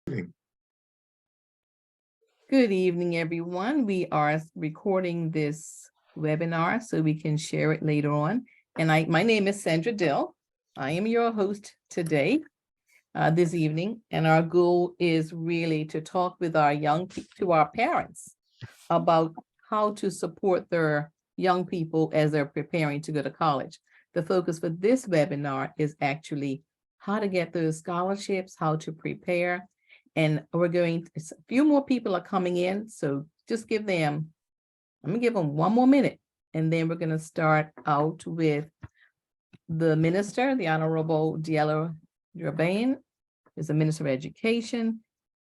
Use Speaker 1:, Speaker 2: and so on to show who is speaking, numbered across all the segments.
Speaker 1: Good evening, everyone. We are recording this webinar so we can share it later on. And my name is Sandra Dill. I am your host today, this evening, and our goal is really to talk with our to our parents about how to support their young people as they're preparing to go to college. The focus for this webinar is actually how to get those scholarships, how to prepare. And a few more people are coming in, so just I'm gonna give them one more minute, and then we're gonna start out with the minister, the Honorable Diallo Rabain, is the Minister of Education,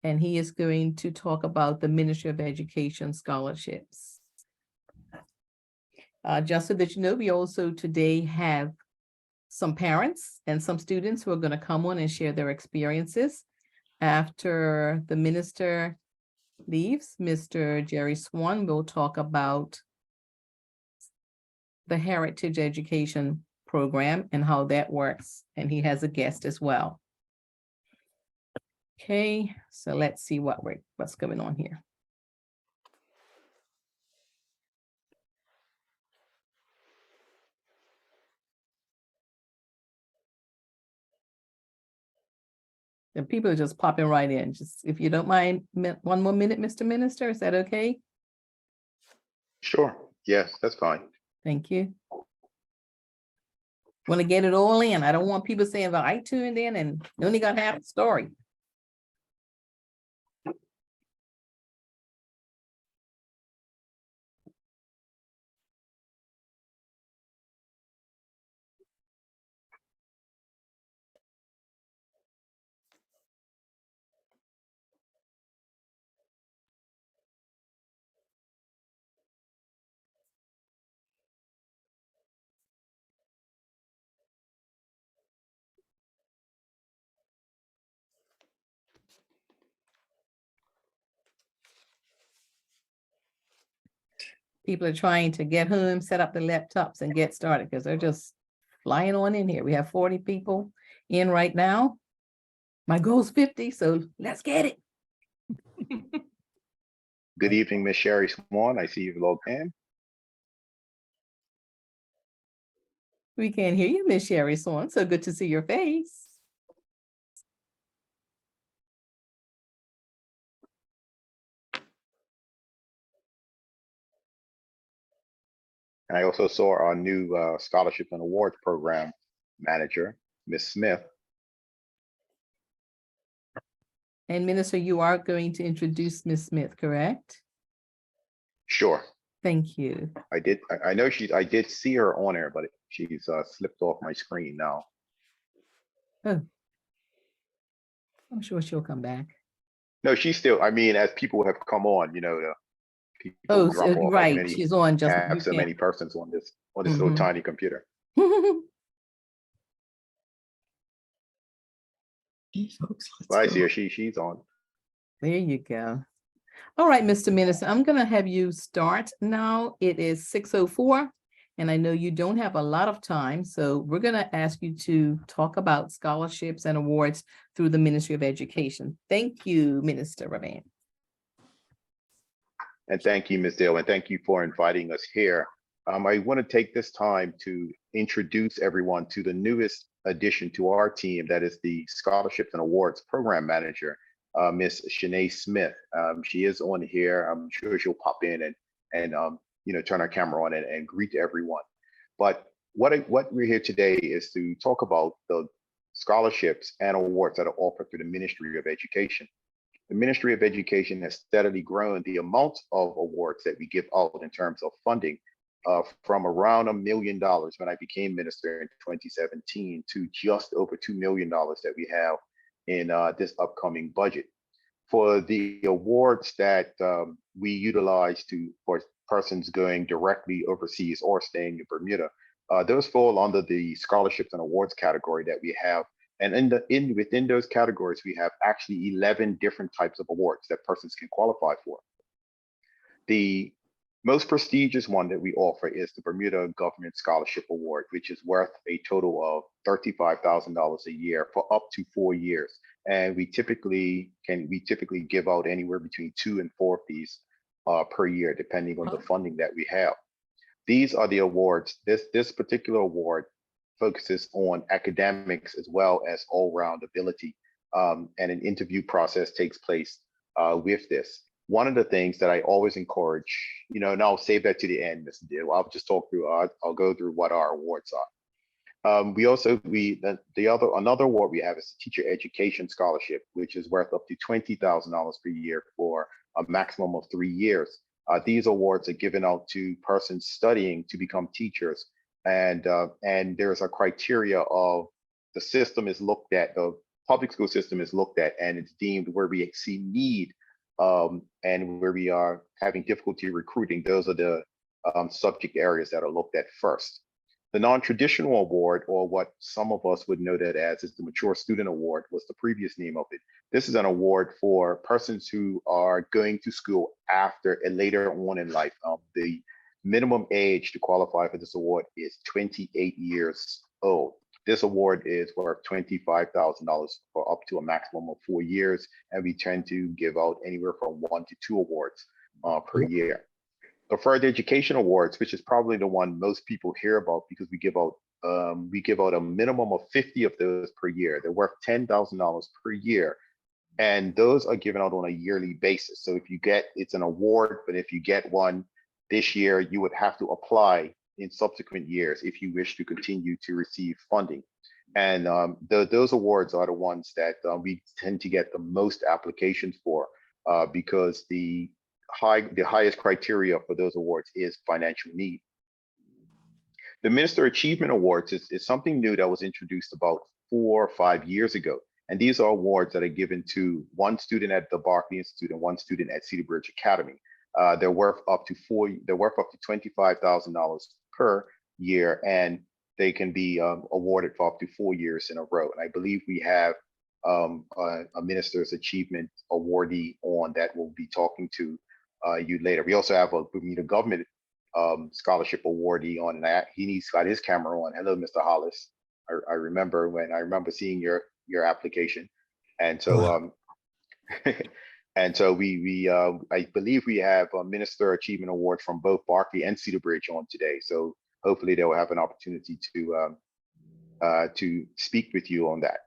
Speaker 1: and he is going to talk about the Ministry of Education scholarships. Just so that you know, we also today have some parents and some students who are going to come on and share their experiences. After the minister leaves, Mr. Jerry Swan will talk about the Heritage Education Program and how that works, and he has a guest as well. Okay, so let's see what's going on here. And people are just popping right in. Just if you don't mind, one more minute, Mr. Minister, is that okay?
Speaker 2: Sure. Yes, that's fine.
Speaker 1: Thank you. Want to get it all in. I don't want people saying, well, I tuned in and only got half the story. People are trying to get home, set up the laptops and get started because they're just flying on in here. We have 40 people in right now. My goal is 50, so let's get it.
Speaker 2: Good evening, Ms. Sherry Swan. I see you've logged in.
Speaker 1: We can't hear you, Miss Sherry Swan. So good to see your face.
Speaker 2: And I also saw our new scholarship and awards program manager, Ms. Smith.
Speaker 1: And Minister, you are going to introduce Ms. Smith, correct?
Speaker 2: Sure.
Speaker 1: Thank you.
Speaker 2: I did. I know I did see her on air, but she's slipped off my screen now.
Speaker 1: Oh, I'm sure she'll come back.
Speaker 2: No, she's still, I mean, as people have come on, you know, people
Speaker 1: Oh,
Speaker 2: drop
Speaker 1: so,
Speaker 2: off.
Speaker 1: right. She's on just
Speaker 2: have so many persons on this little
Speaker 1: Mhm.
Speaker 2: tiny computer. Well, I see her. She's on.
Speaker 1: There you go. All right, Mr. Minister, I'm going to have you start now. It is 6:04, and I know you don't have a lot of time, so we're going to ask you to talk about scholarships and awards through the Ministry of Education. Thank you, Minister Rabain.
Speaker 2: And thank you, Ms. Dale, and thank you for inviting us here. I want to take this time to introduce everyone to the newest addition to our team, that is the Scholarships and Awards Program Manager, Ms. Shanae Smith. She is on here. I'm sure she'll pop in and you know, turn her camera on and greet everyone. But what we're here today is to talk about the scholarships and awards that are offered through the Ministry of Education. The Ministry of Education has steadily grown the amount of awards that we give out in terms of funding from around $1 million when I became minister in 2017 to just over $2 million that we have in this upcoming budget. For the awards that we utilize for persons going directly overseas or staying in Bermuda, those fall under the scholarships and awards category that we have. And within those categories, we have actually 11 different types of awards that persons can qualify for. The most prestigious one that we offer is the Bermuda Government Scholarship Award, which is worth a total of $35,000 a year for up to 4 years. And we typically give out anywhere between 2 and 4 of these per year, depending on the funding that we have. These are the awards. This particular award focuses on academics as well as all-round ability, and an interview process takes place with this. One of the things that I always encourage, and I'll save that to the end, Mr. Deal. I'll just talk through. I'll go through what our awards are. Another award we have is the Teacher Education Scholarship, which is worth up to $20,000 per year for a maximum of 3 years. These awards are given out to persons studying to become teachers, and there's a criteria of the system is looked at, the public school system is looked at, and it's deemed where we see need and where we are having difficulty recruiting. Those are the subject areas that are looked at first. The non-traditional award, or what some of us would know that as, is the Mature Student Award, was the previous name of it. This is an award for persons who are going to school after and later on in life. The minimum age to qualify for this award is 28 years old. This award is worth $25,000 for up to a maximum of 4 years, and we tend to give out anywhere from 1 to 2 awards per year. The Further Education Awards, which is probably the one most people hear about, because we give out a minimum of 50 of those per year. They're worth $10,000 per year, and those are given out on a yearly basis. So it's an award, but if you get one this year, you would have to apply in subsequent years if you wish to continue to receive funding. And those awards are the ones that we tend to get the most applications for, because the highest criteria for those awards is financial need. The Minister Achievement Awards is something new that was introduced about 4 or 5 years ago. And these are awards that are given to one student at the Barclay Institute and one student at Cedar Bridge Academy. They're worth up to $25,000 per year, and they can be awarded for up to 4 years in a row. And I believe we have a Minister's Achievement awardee on that we'll be talking to you later. We also have a Bermuda Government Scholarship awardee on, and he's got his camera on. Hello, Mr. Hollis. I remember seeing your application, and so and so I believe we have a Minister Achievement Award from both Barclay and Cedar Bridge on today. So hopefully they'll have an opportunity to speak with you on that.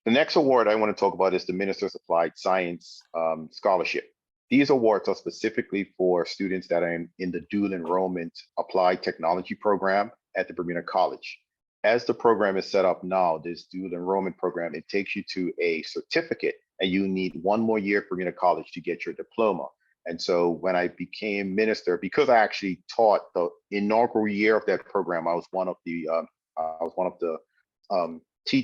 Speaker 2: The next award I want to talk about is the Minister's Applied Science Scholarship. These awards are specifically for students that are in the dual enrollment applied technology program at the Bermuda College. As the program is set up now, this dual enrollment program, it takes you to a certificate, and you need 1 more year at Bermuda College to get your diploma. And so when I became minister, because I actually taught the inaugural year of that program, I was one of the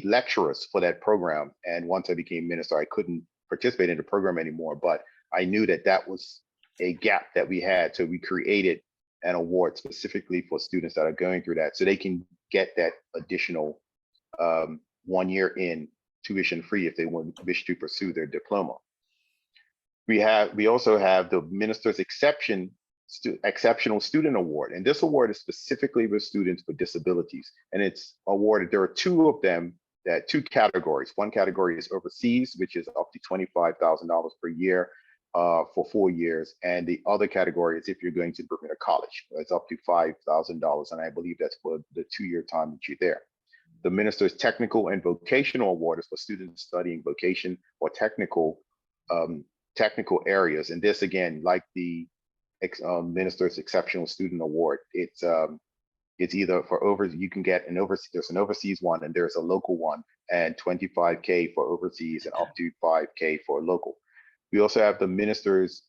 Speaker 2: lecturers for that program. And once I became minister, I couldn't participate in the program anymore, but I knew that was a gap that we had. So we created an award specifically for students that are going through that, so they can get that additional 1 year in tuition free if they wish to pursue their diploma. We also have the Minister's Exceptional Student Award, and this award is specifically for students with disabilities, and it's awarded. There are 2 of them, that 2 categories. One category is overseas, which is up to $25,000 per year for 4 years, and the other category is if you're going to Bermuda College, it's up to $5,000, and I believe that's for the 2-year time that you're there. The Minister's Technical and Vocational Award is for students studying vocation or technical areas, and this again, like the Minister's Exceptional Student Award, it's either for you can get there's an overseas one and there's a local one, and $25K for overseas and up to $5K for local. We also have the Minister's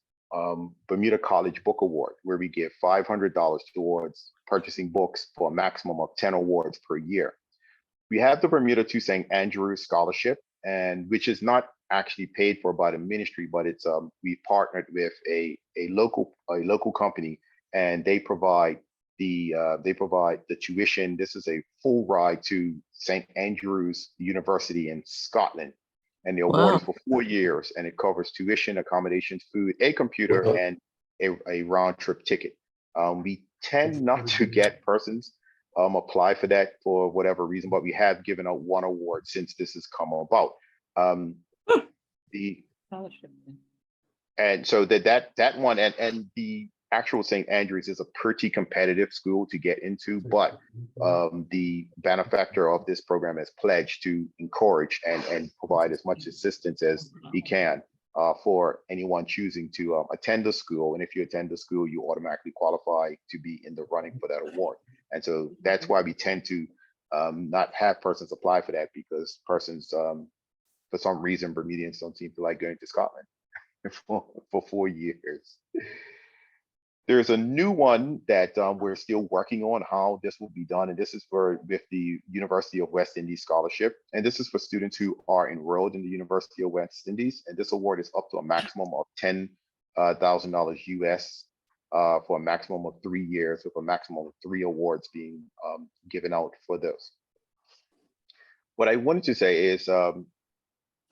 Speaker 2: Bermuda College Book Award, where we give $500 towards purchasing books for a maximum of 10 awards per year. We have the Bermuda to St. Andrews Scholarship, and which is not actually paid for by the ministry, but it's we partnered with a local company, and they provide the tuition. This is a full ride to St. Andrews University in Scotland, and the award is for 4 years, and it covers tuition, accommodations, food, a computer, and a round trip ticket. We tend not to get persons apply for that for whatever reason, but we have given out 1 award since this has come about. Um, the And so that one and the actual St. Andrews is a pretty competitive school to get into, but the benefactor of this program has pledged to encourage and provide as much assistance as he can for anyone choosing to attend the school. And if you attend the school, you automatically qualify to be in the running for that award. And so that's why we tend to not have persons apply for that, because persons, for some reason, Bermudians don't seem to like going to Scotland for 4 years. There's a new one that we're still working on how this will be done, and this is with the University of West Indies Scholarship, and this is for students who are enrolled in the University of West Indies, and this award is up to a maximum of $10,000 US for a maximum of 3 years, with a maximum of 3 awards being given out for those. What I wanted to say is,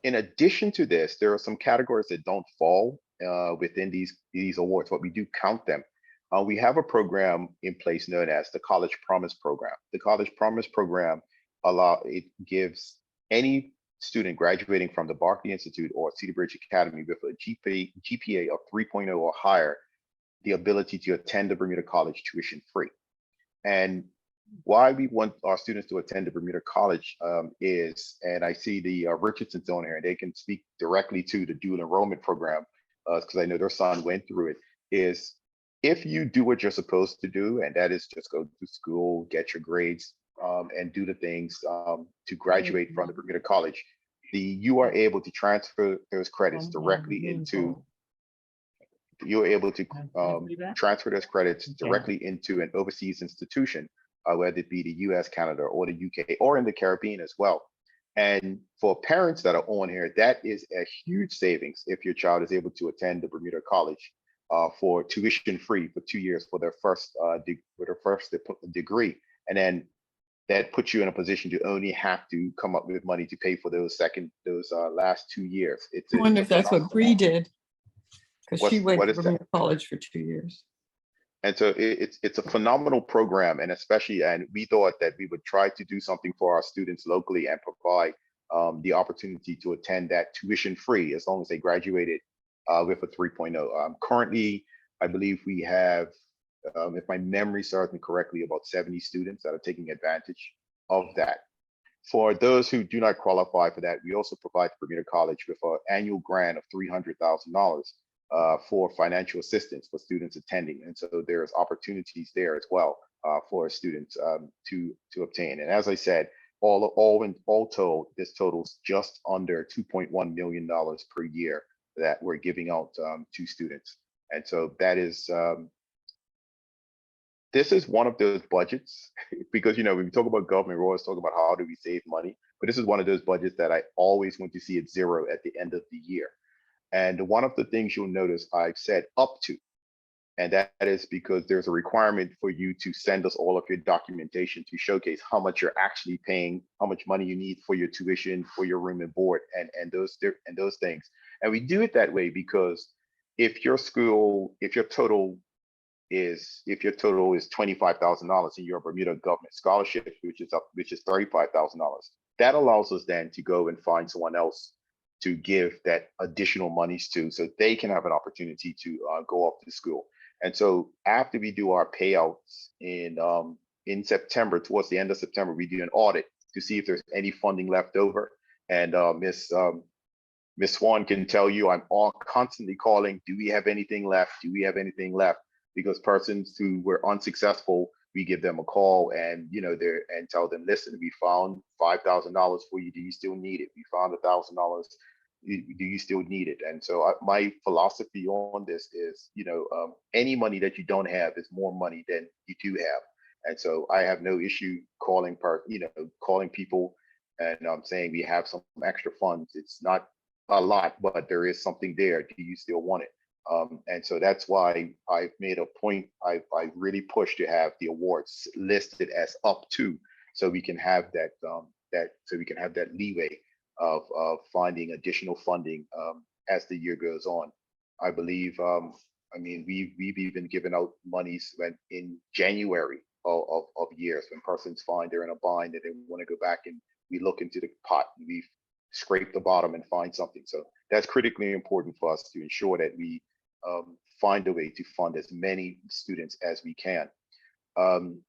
Speaker 2: in addition to this, there are some categories that don't fall within these awards, but we do count them. We have a program in place known as the College Promise Program. The College Promise Program gives any student graduating from the Barclay Institute or Cedar Bridge Academy with a GPA of 3.0 or higher the ability to attend the Bermuda College tuition free. And why we want our students to attend the Bermuda College is, and I see the Richardson's on here, and they can speak directly to the dual enrollment program, because I know their son went through it, is if you do what you're supposed to do, and that is just go to school, get your grades, and do the things to graduate from the Bermuda College, you are able to transfer those credits directly into, you're able to transfer those credits directly into an overseas institution, whether it be the US, Canada, or the UK, or in the Caribbean as well. And for parents that are on here, that is a huge savings if your child is able to attend the Bermuda College for tuition free for 2 years for their first degree. And then that puts you in a position to only have to come up with money to pay for those last 2 years.
Speaker 3: I wonder if that's what Bree did, because she went
Speaker 2: what
Speaker 3: to
Speaker 2: is that?
Speaker 3: Bermuda College for 2 years.
Speaker 2: And so it's a phenomenal program, and we thought that we would try to do something for our students locally and provide the opportunity to attend that tuition free as long as they graduated with a 3.0. Currently, I believe we have, if my memory serves me correctly, about 70 students that are taking advantage of that. For those who do not qualify for that, we also provide Bermuda College with an annual grant of $300,000 for financial assistance for students attending. And so there's opportunities there as well for students to obtain. And as I said, all told, this totals just under $2.1 million per year that we're giving out to students. And so that is, this is one of those budgets, because, when we talk about government, we're always talking about how do we save money, but this is one of those budgets that I always want to see at zero at the end of the year. And one of the things you'll notice I've said up to, and that is because there's a requirement for you to send us all of your documentation to showcase how much you're actually paying, how much money you need for your tuition, for your room and board, and those things. And we do it that way because if your total is $25,000 in your Bermuda government scholarship, which is $35,000, that allows us then to go and find someone else to give that additional monies to, so they can have an opportunity to go off to school. And so after we do our payouts in September, towards the end of September, we do an audit to see if there's any funding left over. And Miss Swan can tell you, I'm constantly calling, do we have anything left? Do we have anything left? Because persons who were unsuccessful, we give them a call and and tell them, listen, we found $5,000 for you. Do you still need it? We found $1,000. Do you still need it? And so my philosophy on this is, any money that you don't have is more money than you do have. And so I have no issue calling people and saying we have some extra funds. It's not a lot, but there is something there. Do you still want it? And so that's why I've made a point. I really push to have the awards listed as up to, so we can have that leeway of finding additional funding as the year goes on. I believe, we've even given out monies in January of years when persons find they're in a bind and they want to go back, and we look into the pot. And we've scrape the bottom and find something. So that's critically important for us to ensure that we find a way to fund as many students as we can. Um,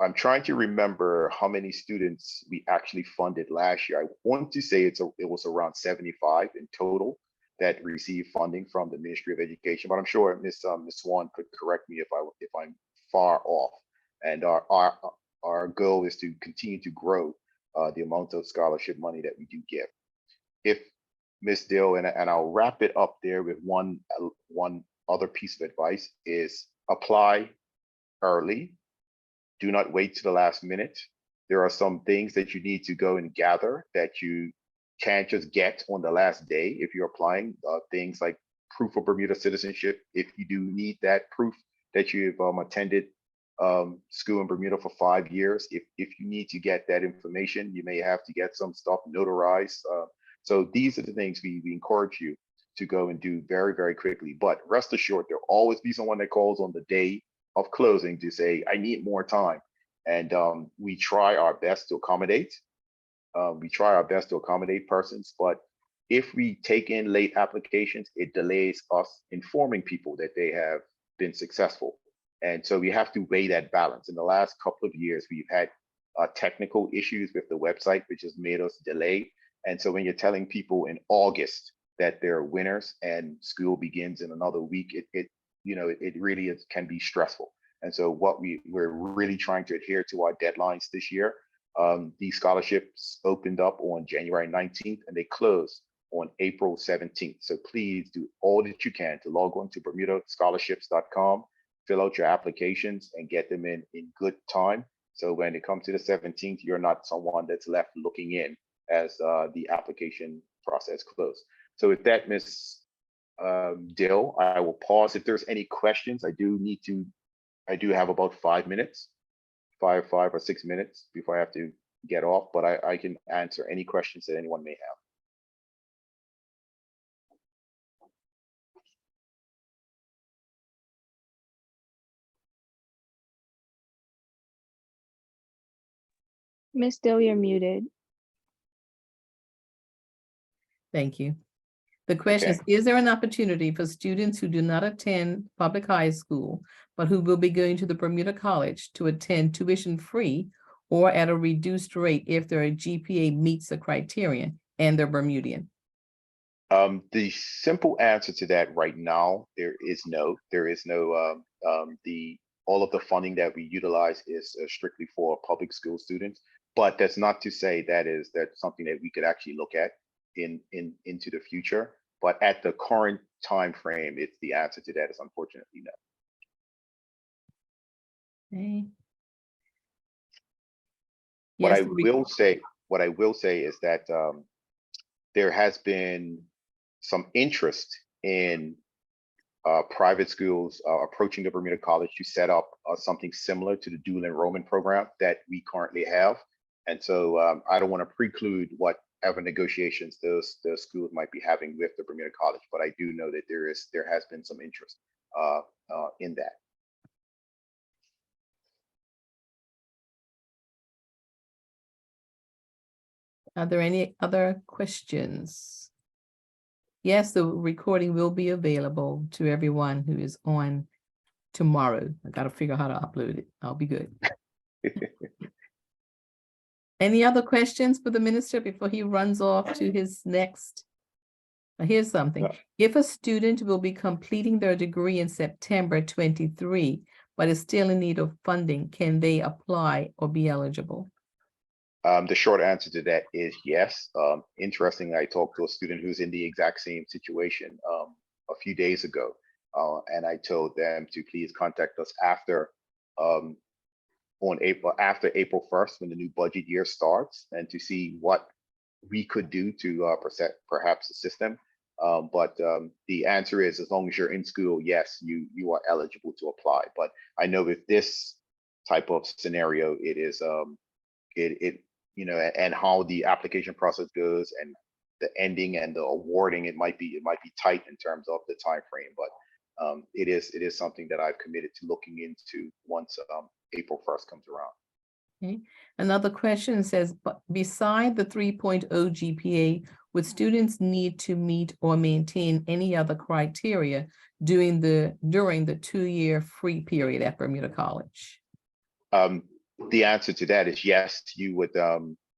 Speaker 2: I'm trying to remember how many students we actually funded last year. I want to say it was around 75 in total that received funding from the Ministry of Education, but I'm sure Ms. Swan could correct me if I'm far off. And our goal is to continue to grow the amount of scholarship money that we do give. If Ms. Dill, and I'll wrap it up there with one other piece of advice is apply early. Do not wait to the last minute. There are some things that you need to go and gather that you can't just get on the last day if you're applying. Things like proof of Bermuda citizenship, if you do need that proof that you've attended school in Bermuda for 5 years. If you need to get that information, you may have to get some stuff notarized. So these are the things we encourage you to go and do very, very quickly. But rest assured, there'll always be someone that calls on the day of closing to say, I need more time. And we try our best to accommodate. We try our best to accommodate persons, but if we take in late applications, it delays us informing people that they have been successful. And so we have to weigh that balance. In the last couple of years, we've had technical issues with the website, which has made us delay. And so when you're telling people in August that they're winners and school begins in another week, it really can be stressful. And so we're really trying to adhere to our deadlines this year. These scholarships opened up on January 19th and they closed on April 17th. So please do all that you can to log on to BermudaScholarships.com, fill out your applications and get them in good time. So when it comes to the 17th, you're not someone that's left looking in as the application process closed. So with that, Ms. Dill, I will pause. If there's any questions, I do have about 5 minutes, five or 6 minutes before I have to get off, but I can answer any questions that anyone may have.
Speaker 4: Miss Dill, you're muted.
Speaker 1: Thank you. The question is there an opportunity for students who do not attend public high school, but who will be going to the Bermuda College to attend tuition-free or at a reduced rate if their GPA meets the criterion and they're Bermudian?
Speaker 2: The simple answer to that right now, there is no. All of the funding that we utilize is strictly for public school students, but that's not to say that's something that we could actually look at into the future. But at the current time frame, the answer to that is unfortunately no.
Speaker 1: Okay.
Speaker 2: What
Speaker 1: Yes,
Speaker 2: I will say is that there has been some interest in private schools approaching the Bermuda College to set up something similar to the dual enrollment program that we currently have. And so I don't want to preclude whatever negotiations those schools might be having with the Bermuda College, but I do know that there has been some interest in that.
Speaker 1: Are there any other questions? Yes, the recording will be available to everyone who is on tomorrow. I got to figure out how to upload it. I'll be good. Any other questions for the minister before he runs off to his next? Here's something. If a student will be completing their degree in September 23, but is still in need of funding, can they apply or be eligible?
Speaker 2: The short answer to that is yes. Interestingly, I talked to a student who's in the exact same situation a few days ago, and I told them to please contact us after April 1st when the new budget year starts, and to see what we could do to perhaps assist them. But the answer is, as long as you're in school, yes, you are eligible to apply. But I know with this type of scenario, it is and how the application process goes and the ending and the awarding, it might be tight in terms of the time frame. But it is something that I've committed to looking into once April 1st comes around.
Speaker 1: Okay, another question says, but beside the 3.0 GPA, would students need to meet or maintain any other criteria during the 2-year free period at Bermuda College?
Speaker 2: The answer to that is yes, you would,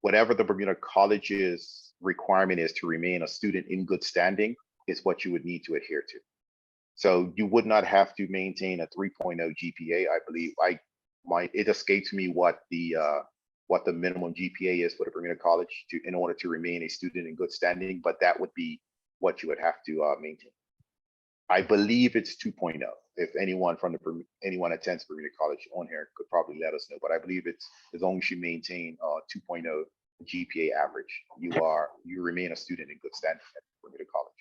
Speaker 2: whatever the Bermuda College's requirement is to remain a student in good standing is what you would need to adhere to. So you would not have to maintain a 3.0 GPA. I believe it escapes me what the minimum GPA is for the Bermuda College in order to remain a student in good standing, but that would be what you would have to maintain. I believe it's 2.0. If anyone attends Bermuda College on here could probably let us know, but I believe it's as long as you maintain 2.0 GPA average, you remain a student in good standing at Bermuda College.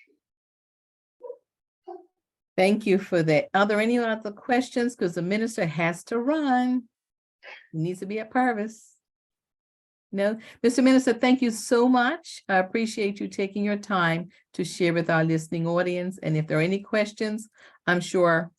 Speaker 1: Thank you for that. Are there any other questions? Because the minister has to run. He needs to be at Purvis. No, Mr. Minister, thank you so much. I appreciate you taking your time to share with our listening audience. And if there are any questions, I'm sure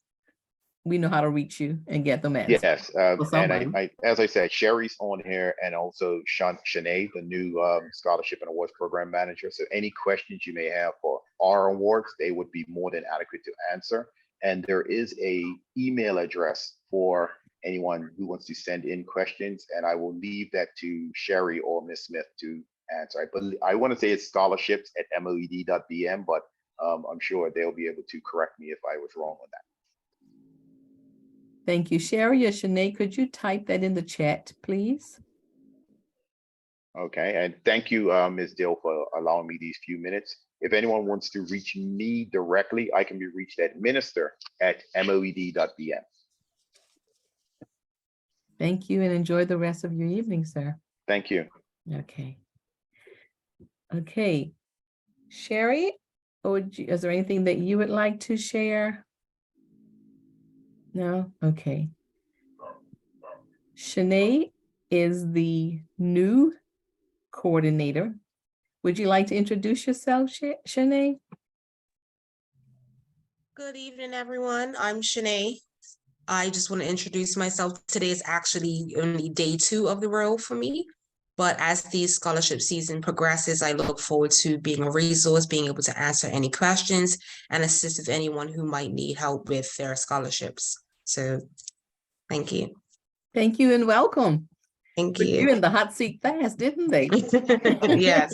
Speaker 1: we know how to reach you and get them answered.
Speaker 2: Yes,
Speaker 1: For
Speaker 2: and
Speaker 1: someone.
Speaker 2: I, as I said, Sherry's on here, and also Shanae, the new scholarship and awards program manager. So any questions you may have for our awards, they would be more than adequate to answer. And there is a email address for anyone who wants to send in questions, and I will leave that to Sherry or Ms. Smith to answer. I want to say it's scholarships@moed.bm, but I'm sure they'll be able to correct me if I was wrong on that.
Speaker 1: Thank you. Sherry or Shanae, could you type that in the chat, please?
Speaker 2: Okay, and thank you, Ms. Dill, for allowing me these few minutes. If anyone wants to reach me directly, I can be reached at minister@moed.bm.
Speaker 1: Thank you and enjoy the rest of your evening, sir.
Speaker 2: Thank you.
Speaker 1: Okay. Okay. Sherry, is there anything that you would like to share? No? Okay. Shanae is the new coordinator. Would you like to introduce yourself, Shanae?
Speaker 5: Good evening, everyone. I'm Shanae. I just want to introduce myself. Today is actually only day 2 of the role for me. But as the scholarship season progresses, I look forward to being a resource, being able to answer any questions and assist with anyone who might need help with their scholarships. So thank you.
Speaker 1: Thank you and welcome.
Speaker 5: Thank
Speaker 1: Put you
Speaker 5: you.
Speaker 1: in the hot seat fast, didn't they?
Speaker 5: Yes.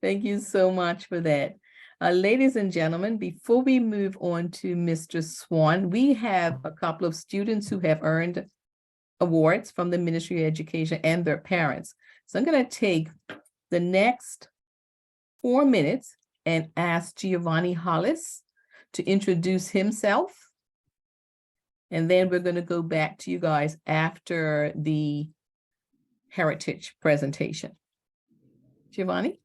Speaker 1: Thank you so much for that. Ladies and gentlemen, before we move on to Mr. Swan, we have a couple of students who have earned awards from the Ministry of Education and their parents. So I'm going to take the next 4 minutes and ask Giovanni Hollis to introduce himself. And then we're going to go back to you guys after the heritage presentation. Giovanni?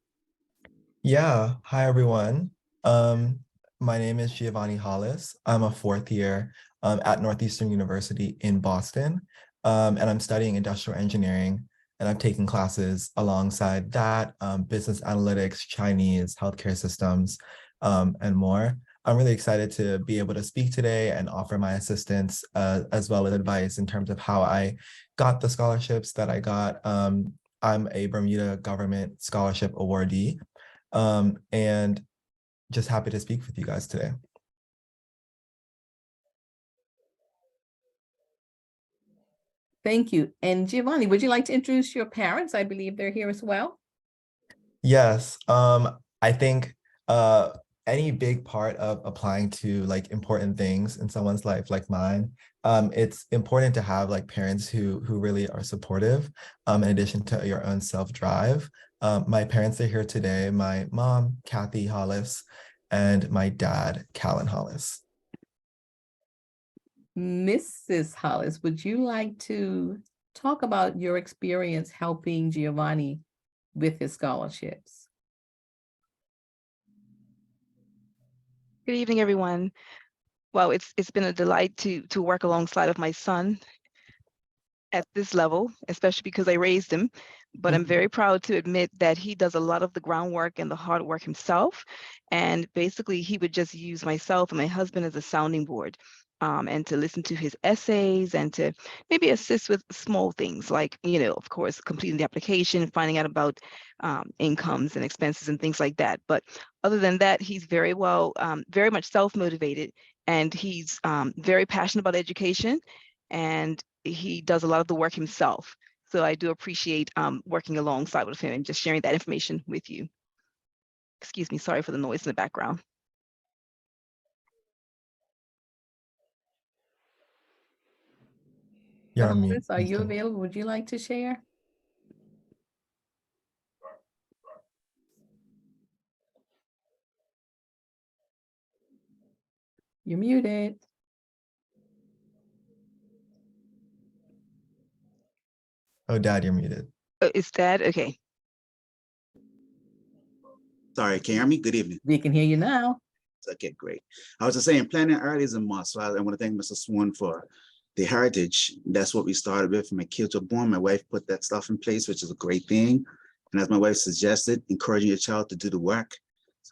Speaker 6: Yeah, hi everyone. My name is Giovanni Hollis. I'm a 4th year at Northeastern University in Boston, and I'm studying industrial engineering, and I'm taking classes alongside that, business analytics, Chinese, healthcare systems, and more. I'm really excited to be able to speak today and offer my assistance as well as advice in terms of how I got the scholarships that I got. I'm a Bermuda Government Scholarship awardee. And just happy to speak with you guys today.
Speaker 1: Thank you. And Giovanni, would you like to introduce your parents? I believe they're here as well.
Speaker 6: Yes, I think any big part of applying to like important things in someone's life like mine, it's important to have like parents who really are supportive, in addition to your own self-drive. My parents are here today, my mom, Kathy Hollis, and my dad, Callan Hollis.
Speaker 1: Mrs. Hollis, would you like to talk about your experience helping Giovanni with his scholarships?
Speaker 7: Good evening, everyone. Well, it's been a delight to work alongside of my son at this level, especially because I raised him. But I'm very proud to admit that he does a lot of the groundwork and the hard work himself. And basically, he would just use myself and my husband as a sounding board. and to listen to his essays and to maybe assist with small things like, of course, completing the application, finding out about incomes and expenses and things like that. But other than that, he's very much self-motivated, and he's very passionate about education, and he does a lot of the work himself. So I do appreciate working alongside with him and just sharing that information with you. Excuse me, sorry for the noise in the background.
Speaker 6: You're on mute.
Speaker 1: Hollis, are you
Speaker 6: Mr.
Speaker 1: available? Would you like to share? You're muted.
Speaker 6: Oh, Dad, you're muted.
Speaker 7: Oh, is that okay?
Speaker 8: Sorry, can you hear me? Good evening.
Speaker 1: We can hear you now.
Speaker 8: Okay, great. I was just saying, planning early is a must. So I want to thank Mr. Swan for the heritage. That's what we started with. My kids were born. My wife put that stuff in place, which is a great thing. And as my wife suggested, encouraging your child to do the work.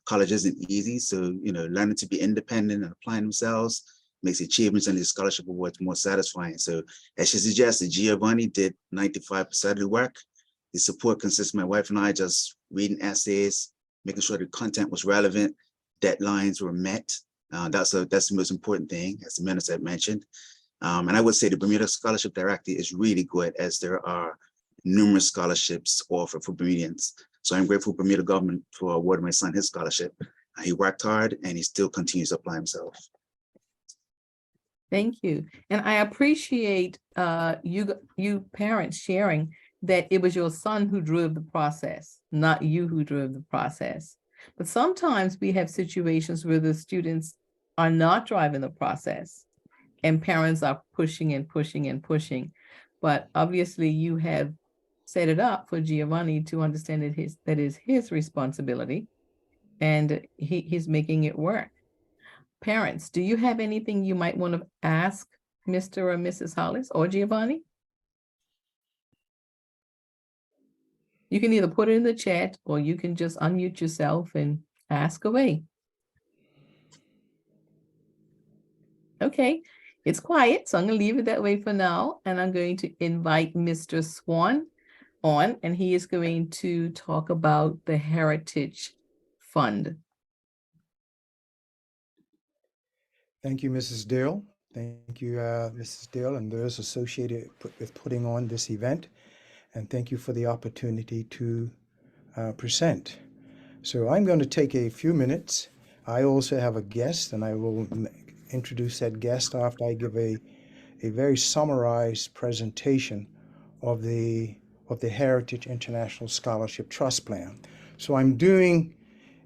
Speaker 8: College isn't easy. So, learning to be independent and applying themselves makes achievements and the scholarship awards more satisfying. So as she suggested, Giovanni did 95% of the work. The support consists of my wife and I just reading essays, making sure the content was relevant, deadlines were met. That's the most important thing, as the minister had mentioned. And I would say the Bermuda Scholarship Directory is really good, as there are numerous scholarships offered for Bermudians. So I'm grateful to Bermuda government for awarding my son his scholarship. He worked hard and he still continues to apply himself.
Speaker 1: Thank you. And I appreciate you parents sharing that it was your son who drove the process, not you who drove the process. But sometimes we have situations where the students are not driving the process and parents are pushing and pushing and pushing. But obviously you have set it up for Giovanni to understand that is his responsibility, and he's making it work. Parents, do you have anything you might want to ask Mr. or Mrs. Hollis or Giovanni? You can either put it in the chat or you can just unmute yourself and ask away. Okay, it's quiet, so I'm going to leave it that way for now. And I'm going to invite Mr. Swan on, and he is going to talk about the Heritage Fund.
Speaker 9: Thank you, Mrs. Dill. Thank you, Mrs. Dill, and those associated with putting on this event. And thank you for the opportunity to present. So I'm going to take a few minutes. I also have a guest, and I will introduce that guest after I give a very summarized presentation of the Heritage International Scholarship Trust Plan. So I'm doing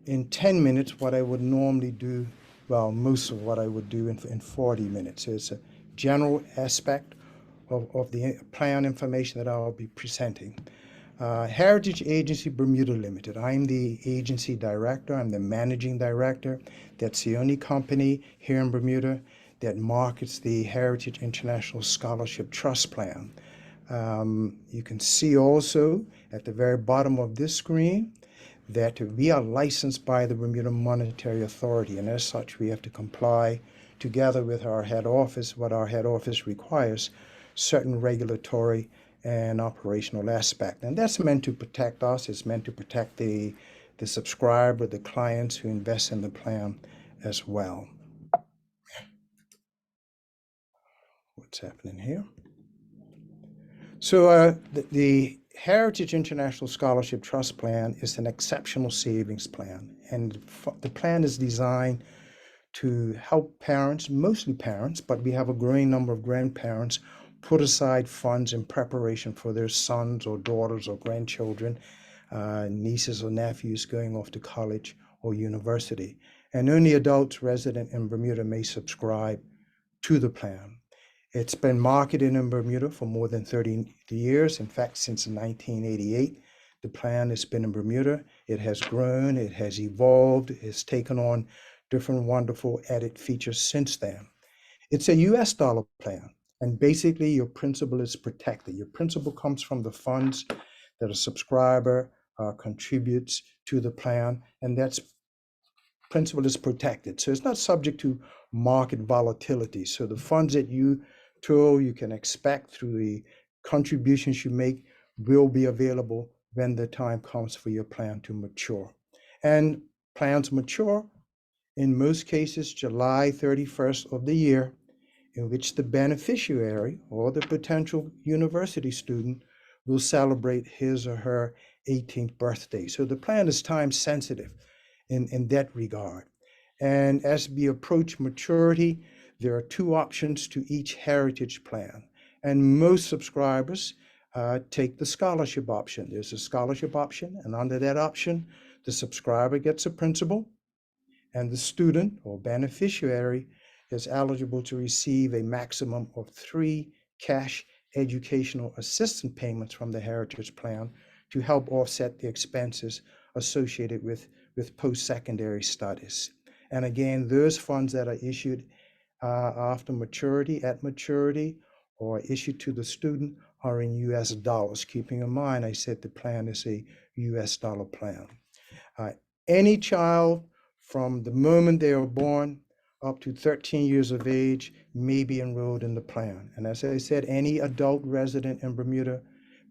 Speaker 9: in 10 minutes what I would normally do, well, most of what I would do in 40 minutes. So it's a general aspect of the plan information that I'll be presenting. Heritage Agency Bermuda Limited. I'm the agency director. I'm the managing director. That's the only company here in Bermuda that markets the Heritage International Scholarship Trust Plan. You can see also at the very bottom of this screen that we are licensed by the Bermuda Monetary Authority, and as such we have to comply together with our head office, what our head office requires, certain regulatory and operational aspect. And that's meant to protect us. It's meant to protect the subscriber, the clients who invest in the plan as well. What's happening here? So the Heritage International Scholarship Trust Plan is an exceptional savings plan. And the plan is designed to help parents, mostly parents, but we have a growing number of grandparents, put aside funds in preparation for their sons or daughters or grandchildren, nieces or nephews going off to college or university. And only adults resident in Bermuda may subscribe to the plan. It's been marketed in Bermuda for more than 30 years. In fact, since 1988, the plan has been in Bermuda. It has grown, it has evolved, it's taken on different wonderful added features since then. It's a US dollar plan, and basically your principal is protected. Your principal comes from the funds that a subscriber contributes to the plan, and that's principal is protected. So it's not subject to market volatility. So the funds that you can expect through the contributions you make will be available when the time comes for your plan to mature. And plans mature in most cases July 31st of the year in which the beneficiary or the potential university student will celebrate his or her 18th birthday. So the plan is time sensitive in that regard. And as we approach maturity, there are two options to each heritage plan. And most subscribers take the scholarship option. There's a scholarship option, and under that option, the subscriber gets a principal, and the student or beneficiary is eligible to receive a maximum of 3 cash educational assistance payments from the Heritage Plan to help offset the expenses associated with post-secondary studies. And again, those funds that are issued after maturity, at maturity, or issued to the student are in US dollars. Keeping in mind, I said the plan is a US dollar plan. Any child from the moment they are born up to 13 years of age may be enrolled in the plan. And as I said, any adult resident in Bermuda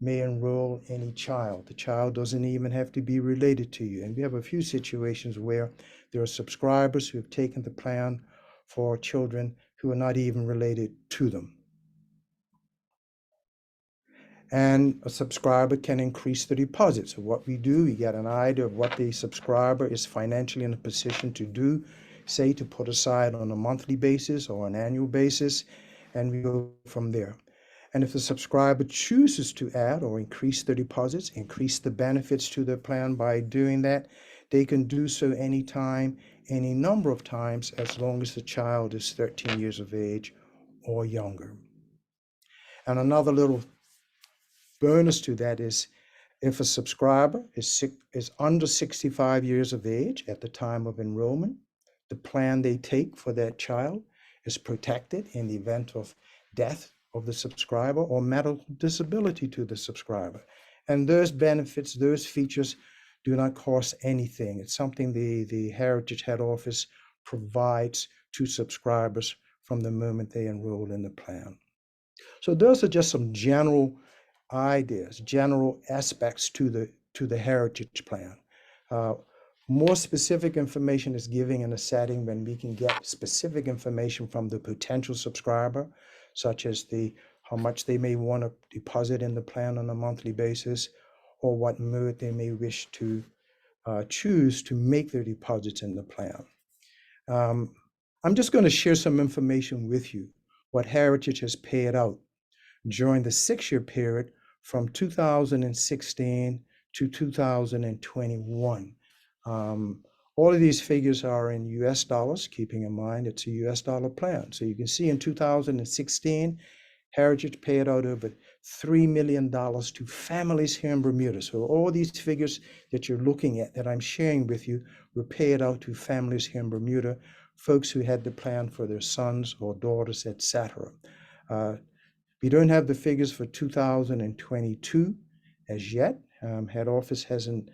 Speaker 9: may enroll any child. The child doesn't even have to be related to you. And we have a few situations where there are subscribers who have taken the plan for children who are not even related to them. And a subscriber can increase the deposit. So what we do, we get an idea of what the subscriber is financially in a position to do, say to put aside on a monthly basis or an annual basis, and we go from there. And if the subscriber chooses to add or increase the deposits, increase the benefits to their plan by doing that, they can do so anytime, any number of times, as long as the child is 13 years of age or younger. And another little bonus to that is if a subscriber is under 65 years of age at the time of enrollment, the plan they take for that child is protected in the event of death of the subscriber or medical disability to the subscriber. And those benefits, those features do not cost anything. It's something the Heritage Head Office provides to subscribers from the moment they enroll in the plan. So those are just some general ideas, general aspects to the Heritage Plan. More specific information is given in a setting when we can get specific information from the potential subscriber, such as how much they may want to deposit in the plan on a monthly basis, or what mode they may wish to choose to make their deposits in the plan. I'm just going to share some information with you, what Heritage has paid out during the 6-year period from 2016 to 2021. All of these figures are in US dollars, keeping in mind it's a US dollar plan. So you can see in 2016, Heritage paid out over $3 million to families here in Bermuda. So all these figures that you're looking at, that I'm sharing with you, were paid out to families here in Bermuda, folks who had the plan for their sons or daughters, etc. We don't have the figures for 2022 as yet. Head Office hasn't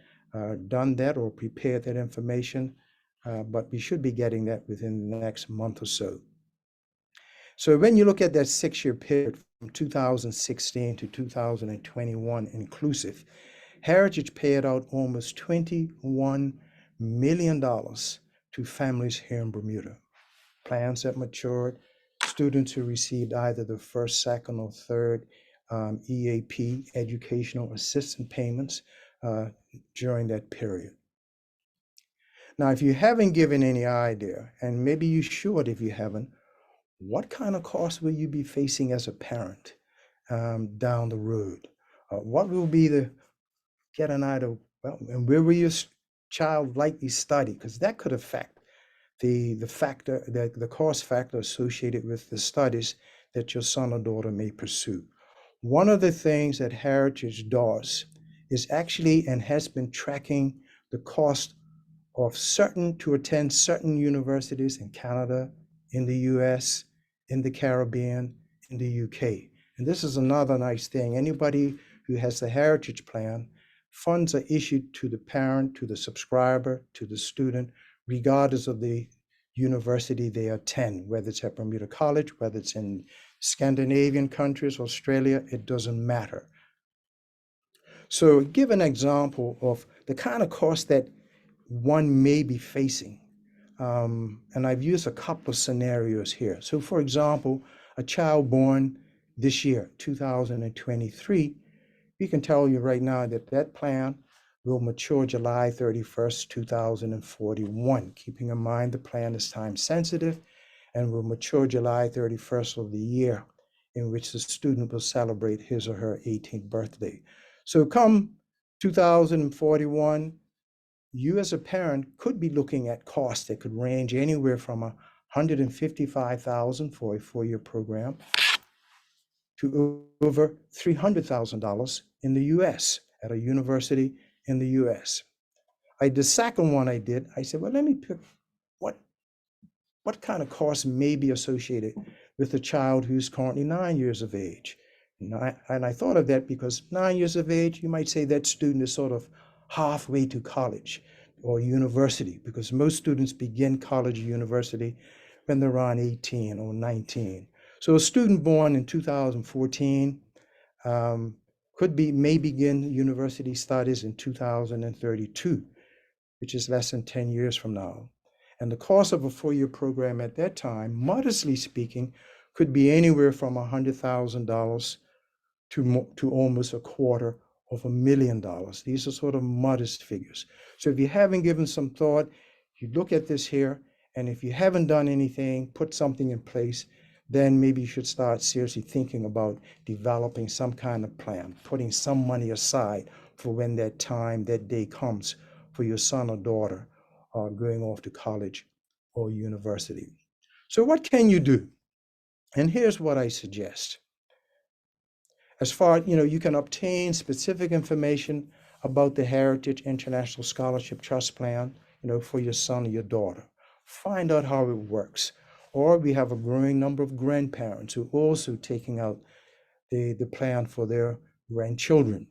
Speaker 9: done that or prepared that information, but we should be getting that within the next month or so. So when you look at that 6-year period from 2016 to 2021 inclusive, Heritage paid out almost $21 million to families here in Bermuda. Plans that matured, students who received either the first, second, or third EAP, educational assistance payments, during that period. Now, if you haven't given any idea, and maybe you should if you haven't, what kind of costs will you be facing as a parent down the road? What will be get an idea, well, and where will your child likely study? Because that could affect the cost factor associated with the studies that your son or daughter may pursue. One of the things that Heritage does is actually and has been tracking the cost of to attend certain universities in Canada, in the US, in the Caribbean, in the UK. And this is another nice thing. Anybody who has the Heritage Plan, funds are issued to the parent, to the subscriber, to the student, regardless of the university they attend, whether it's at Bermuda College, whether it's in Scandinavian countries, Australia, it doesn't matter. So give an example of the kind of cost that one may be facing. And I've used a couple of scenarios here. So for example, a child born this year, 2023, we can tell you right now that that plan will mature July 31st, 2041, keeping in mind the plan is time sensitive and will mature July 31st of the year in which the student will celebrate his or her 18th birthday. So come 2041, you as a parent could be looking at costs that could range anywhere from $155,000 for a 4-year program to over $300,000 in the US at a university in the US. The second one I did, I said, well, let me pick what kind of costs may be associated with a child who's currently 9 years of age. And I thought of that because 9 years of age, you might say that student is sort of halfway to college or university, because most students begin college or university when they're around 18 or 19. So a student born in 2014 may begin university studies in 2032, which is less than 10 years from now. And the cost of a 4-year program at that time, modestly speaking, could be anywhere from $100,000 to almost $250,000. These are sort of modest figures. So if you haven't given some thought, you look at this here, and if you haven't done anything, put something in place, then maybe you should start seriously thinking about developing some kind of plan, putting some money aside for when that time, that day comes for your son or daughter going off to college or university. So what can you do? And here's what I suggest. As far, you can obtain specific information about the Heritage International Scholarship Trust Plan, for your son or your daughter. Find out how it works. Or we have a growing number of grandparents who are also taking out the plan for their grandchildren.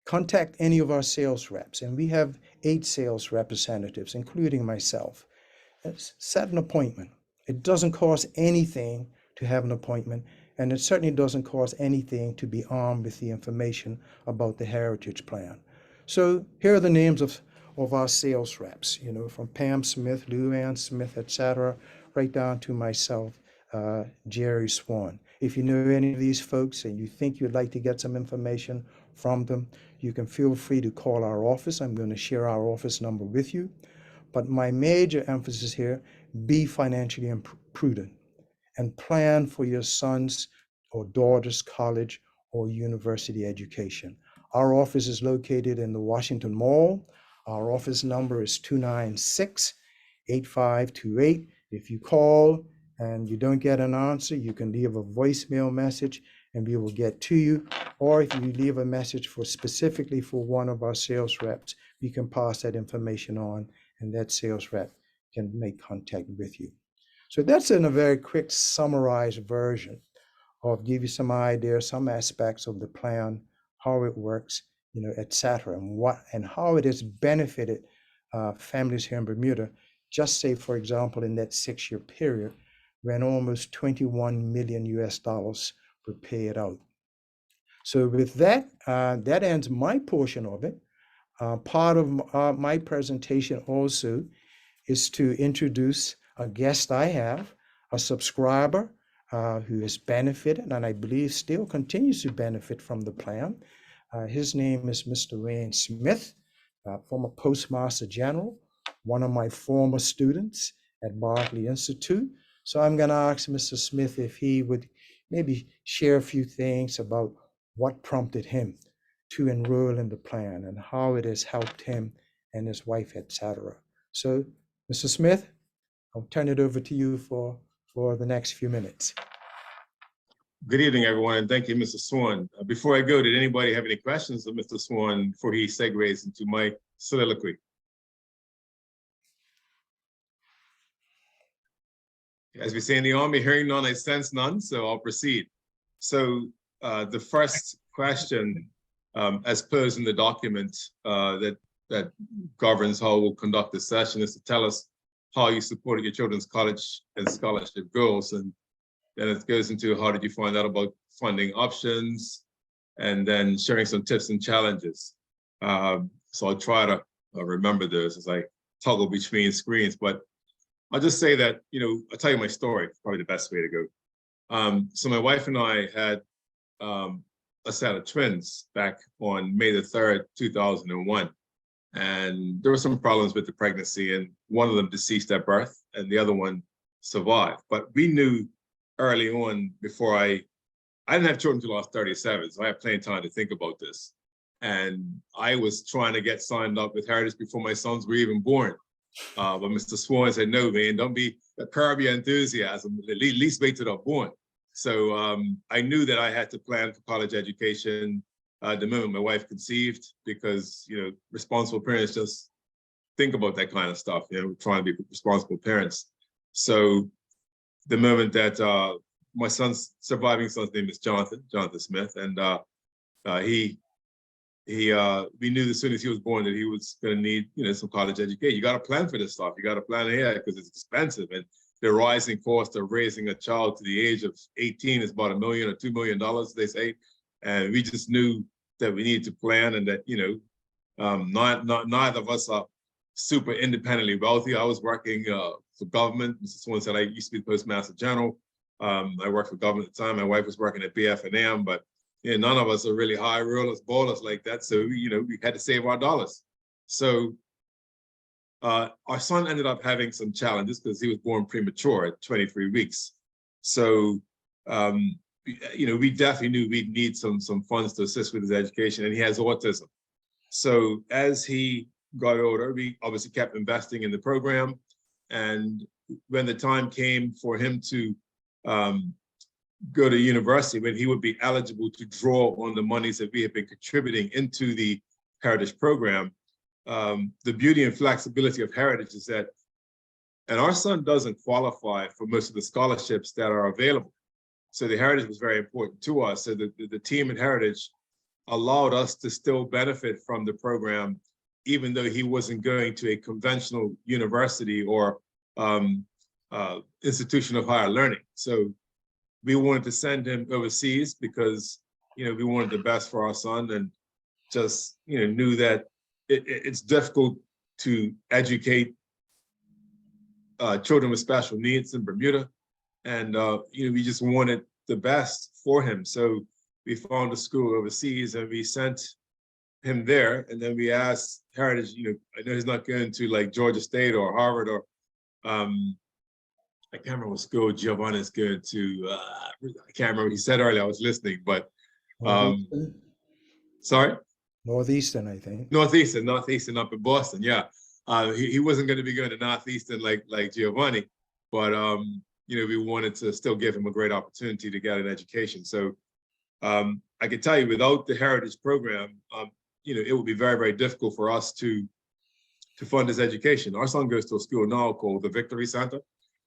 Speaker 9: Contact any of our sales reps, and we have 8 sales representatives, including myself. Set an appointment. It doesn't cost anything to have an appointment, and it certainly doesn't cost anything to be armed with the information about the Heritage Plan. So here are the names of our sales reps, from Pam Smith, Lou Ann Smith, etc., right down to myself, Jerry Swan. If you know any of these folks and you think you'd like to get some information from them, you can feel free to call our office. I'm going to share our office number with you. But my major emphasis here, be financially prudent and plan for your son's or daughter's college or university education. Our office is located in the Washington Mall. Our office number is 296-8528. If you call and you don't get an answer, you can leave a voicemail message and we will get to you. Or if you leave a message specifically for one of our sales reps, we can pass that information on and that sales rep can make contact with you. So that's in a very quick summarized version of give you some ideas, some aspects of the plan, how it works, et cetera, and how it has benefited families here in Bermuda. Just say, for example, in that 6-year period, when almost $21 million were paid out. So with that, that ends my portion of it. Part of my presentation also is to introduce a guest I have, a subscriber who has benefited and I believe still continues to benefit from the plan. His name is Mr. Wayne Smith, former Postmaster General, one of my former students at Barclay Institute. So I'm going to ask Mr. Smith if he would maybe share a few things about what prompted him to enroll in the plan and how it has helped him and his wife, etc. So, Mr. Smith, I'll turn it over to you for the next few minutes.
Speaker 10: Good evening, everyone, and thank you, Mr. Swan. Before I go, did anybody have any questions of Mr. Swan before he segues into my soliloquy? As we say in the Army, hearing none, I sense none, so I'll proceed. So the first question, as posed in the document that that governs how we'll conduct this session is to tell us how you supported your children's college and scholarship goals. And then it goes into how did you find out about funding options, and then sharing some tips and challenges. So I'll try to remember those as I toggle between screens, but I'll just say that, I'll tell you my story, probably the best way to go. So my wife and I had a set of twins back on May the 3rd, 2001. And there were some problems with the pregnancy, and one of them deceased at birth and the other one survived. But we knew early on, before I didn't have children until I was 37, so I had plenty of time to think about this. And I was trying to get signed up with Heritage before my sons were even born. But Mr. Swan said, no, man, don't curb your enthusiasm, at least wait till they're born. So I knew that I had to plan for college education the moment my wife conceived, because, responsible parents just think about that kind of stuff, trying to be responsible parents. So the moment that my surviving son's name is Jonathan Smith, and we knew as soon as he was born that he was going to need, some college education. You got to plan for this stuff. You got to plan ahead because it's expensive, and the rising cost of raising a child to the age of 18 is about $1 million or $2 million, they say. And we just knew that we needed to plan, and that, neither of us are super independently wealthy. I was working for government. Mr. Swan said I used to be the Postmaster General. I worked for government at the time. My wife was working at BF&M, but none of us are really high rollers, ballers like that. So, we had to save our dollars. So our son ended up having some challenges because he was born premature at 23 weeks. So, we definitely knew we'd need some funds to assist with his education, and he has autism. So as he got older, we obviously kept investing in the program. And when the time came for him to go to university, when he would be eligible to draw on the monies that we have been contributing into the Heritage program, the beauty and flexibility of Heritage is that, and our son doesn't qualify for most of the scholarships that are available. So the Heritage was very important to us. So the team at Heritage allowed us to still benefit from the program, even though he wasn't going to a conventional university or institution of higher learning. So we wanted to send him overseas because, we wanted the best for our son, and just, knew that it's difficult to educate children with special needs in Bermuda. And, we just wanted the best for him. So we found a school overseas and we sent him there. And then we asked Heritage, I know he's not going to like Georgia State or Harvard or, I can't remember what school Giovanni's going to, I can't remember what he said earlier, I was listening, but, sorry?
Speaker 9: Northeastern, I think.
Speaker 10: Northeastern up in Boston, yeah. He wasn't going to be going to Northeastern like Giovanni, but, we wanted to still give him a great opportunity to get an education. So I can tell you, without the Heritage program, it would be very, very difficult for us to fund his education. Our son goes to a school now called the Victory Center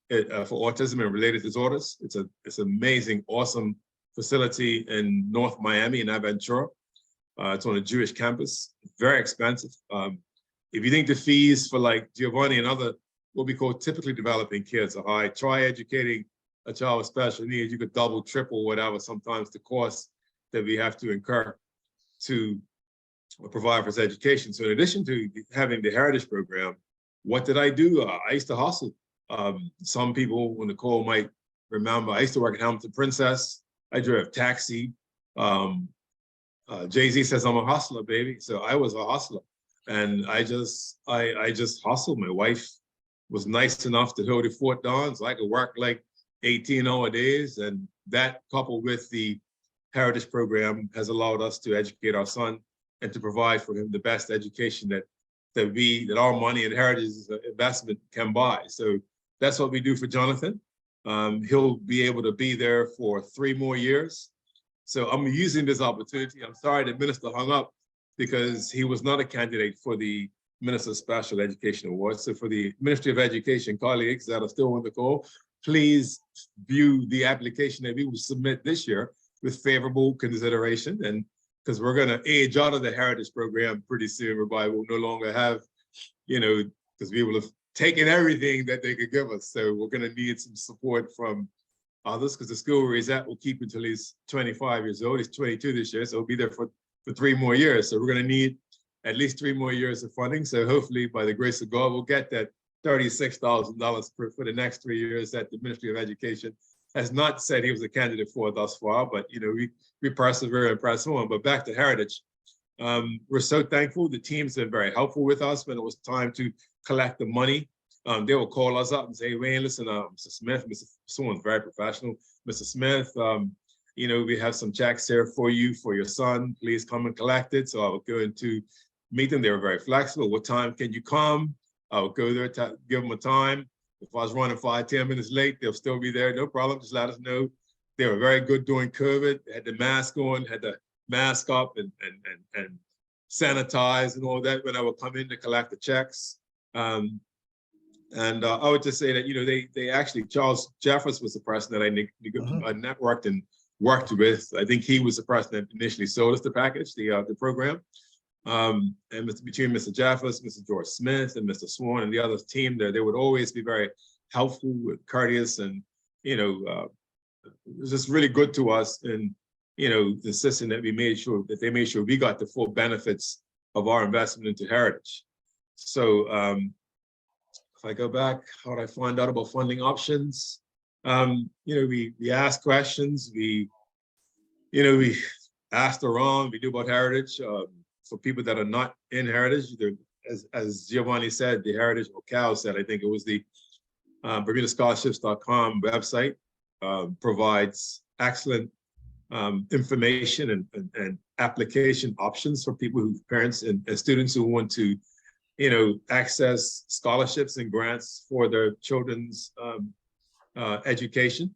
Speaker 10: for Autism and Related Disorders. It's an amazing, awesome facility in North Miami in Aventura. It's on a Jewish campus, very expensive. If you think the fees for like Giovanni and other what we call typically developing kids are high, try educating a child with special needs. You could double, triple, whatever, sometimes the cost that we have to incur to provide for his education. So in addition to having the Heritage program, what did I do? I used to hustle. Some people on the call might remember, I used to work at Hamilton Princess. I drove taxi. Jay-Z says I'm a hustler, baby. So I was a hustler. And I just hustled. My wife was nice enough to hold the fort down so I could work like 18-hour days. And that, coupled with the Heritage program, has allowed us to educate our son and to provide for him the best education that our money and Heritage investment can buy. So that's what we do for Jonathan. He'll be able to be there for 3 more years. So I'm using this opportunity. I'm sorry the minister hung up because he was not a candidate for the Minister Special Education Award. So for the Ministry of Education colleagues that are still on the call, please view the application that we will submit this year with favorable consideration. And because we're gonna age out of the heritage program pretty soon. Everybody will no longer have, because people have taken everything that they could give us. So we're gonna need some support from others, because the school where he's at will keep until he's 25 years old. He's 22 this year, so he'll be there for 3 more years. So we're gonna need at least 3 more years of funding. So hopefully, by the grace of God, we'll get that $36,000 for the next 3 years that the Ministry of Education has not said he was a candidate for thus far, but we persevere and press on. But back to Heritage, we're so thankful. The team's been very helpful with us when it was time to collect the money. They will call us up and say, Wayne, listen, Mr. Smith, Mr. Someone's very professional. Mr. Smith, we have some checks here for you, for your son. Please come and collect it. So I would go into meet them. They were very flexible. What time can you come? I would go there to give them a time. If I was running 5-10 minutes late, they'll still be there. No problem. Just let us know. They were very good during COVID. They had the mask on, had the mask up and sanitize and all that when I would come in to collect the checks. I would just say that, they actually, Charles Jeffers was the person that I networked and worked with. I think he was the person that initially sold us the package, the program. And between Mr. Jeffers, Mr. George Smith, and Mr. Swan and the other team there, they would always be very helpful, courteous, and it was just really good to us. And the system that they made sure we got the full benefits of our investment into Heritage. So if I go back, how did I find out about funding options? We asked questions. We asked around. We knew about Heritage. For people that are not in Heritage, as Giovanni said, the Heritage, or Cal said, I think it was the BermudaScholarships.com website provides excellent information and application options for people parents and students who want to, access scholarships and grants for their children's education.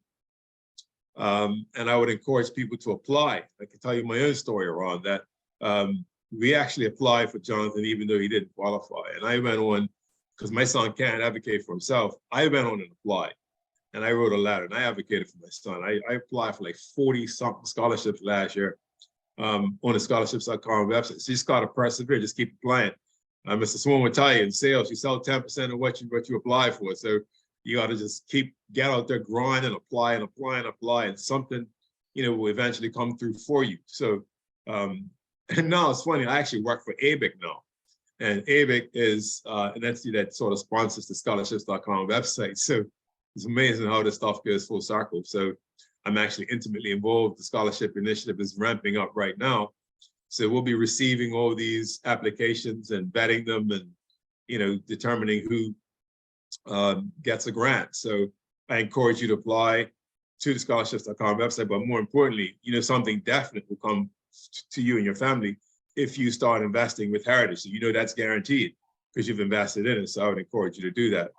Speaker 10: And I would encourage people to apply. I can tell you my own story around that. We actually applied for Jonathan, even though he didn't qualify. And I went on, because my son can't advocate for himself, I went on and applied. And I wrote a letter and I advocated for my son. I applied for like 40-something scholarships last year on the scholarships.com website. So you just got to persevere, just keep applying. Mr. Swan would tell you in sales, you sell 10% of what you apply for. So you got to just get out there, grind and apply and apply and apply, and something, will eventually come through for you. So, and now it's funny, I actually work for ABIC now. And ABIC is an entity that sort of sponsors the scholarships.com website. So it's amazing how this stuff goes full circle. So I'm actually intimately involved. The scholarship initiative is ramping up right now. So we'll be receiving all these applications and vetting them and, determining who gets a grant. So I encourage you to apply to the scholarships.com website, but more importantly, something definite will come to you and your family if you start investing with Heritage. So that's guaranteed because you've invested in it. So I would encourage you to do that.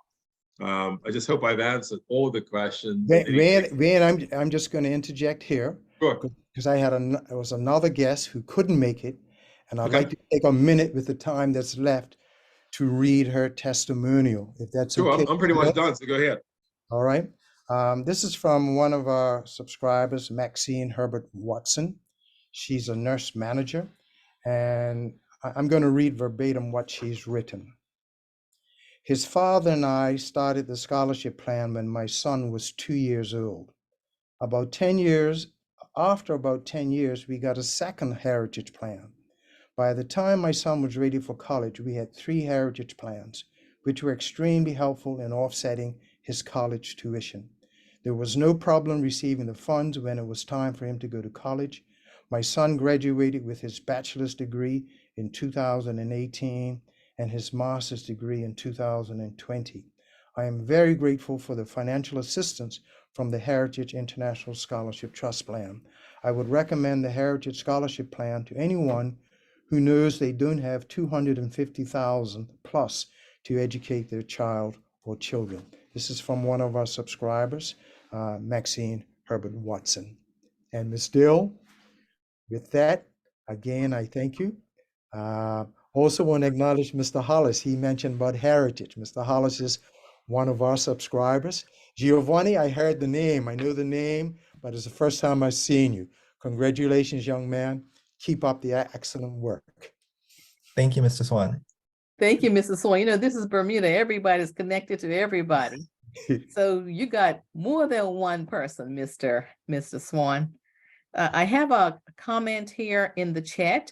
Speaker 10: I just hope I've answered all the questions.
Speaker 9: Wayne, I'm just going to interject here.
Speaker 10: Sure.
Speaker 9: Because there was another guest who couldn't make it, and I'd
Speaker 10: Okay.
Speaker 9: like to take a minute with the time that's left to read her testimonial, if that's
Speaker 10: Sure,
Speaker 9: okay.
Speaker 10: I'm pretty much done, so go ahead.
Speaker 9: All right. This is from one of our subscribers, Maxine Herbert Watson. She's a nurse manager, and I'm going to read verbatim what she's written. His father and I started the scholarship plan when my son was 2 years old. After about 10 years, we got a second Heritage plan. By the time my son was ready for college, we had 3 Heritage plans, which were extremely helpful in offsetting his college tuition. There was no problem receiving the funds when it was time for him to go to college. My son graduated with his bachelor's degree in 2018 and his master's degree in 2020. I am very grateful for the financial assistance from the Heritage International Scholarship Trust Plan. I would recommend the Heritage Scholarship Plan to anyone who knows they don't have $250,000 plus to educate their child or children. This is from one of our subscribers, Maxine Herbert Watson. And Ms. Dill, with that, again, I thank you. Also want to acknowledge Mr. Hollis. He mentioned about Heritage. Mr. Hollis is one of our subscribers. Giovanni, I heard the name. I know the name, but it's the first time I've seen you. Congratulations, young man. Keep up the excellent work.
Speaker 6: Thank you, Mr. Swan.
Speaker 1: Thank you, Mrs. Swan. You know, this is Bermuda. Everybody's connected to everybody. So you got more than one person, Mr. Swan. I have a comment here in the chat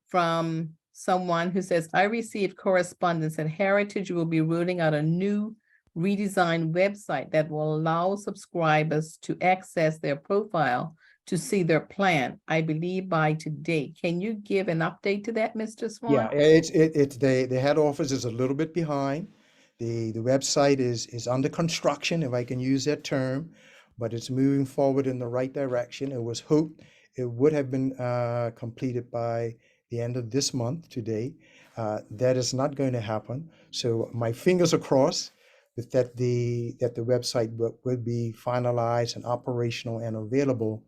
Speaker 1: from someone who says, I received correspondence that Heritage will be rolling out a new redesigned website that will allow subscribers to access their profile to see their plan, I believe by today. Can you give an update to that, Mr. Swan?
Speaker 9: Yeah, it's the head office is a little bit behind. The website is under construction, if I can use that term, but it's moving forward in the right direction. It was hoped it would have been completed by the end of this month today. That is not going to happen. So my fingers are crossed that the website will be finalized and operational and available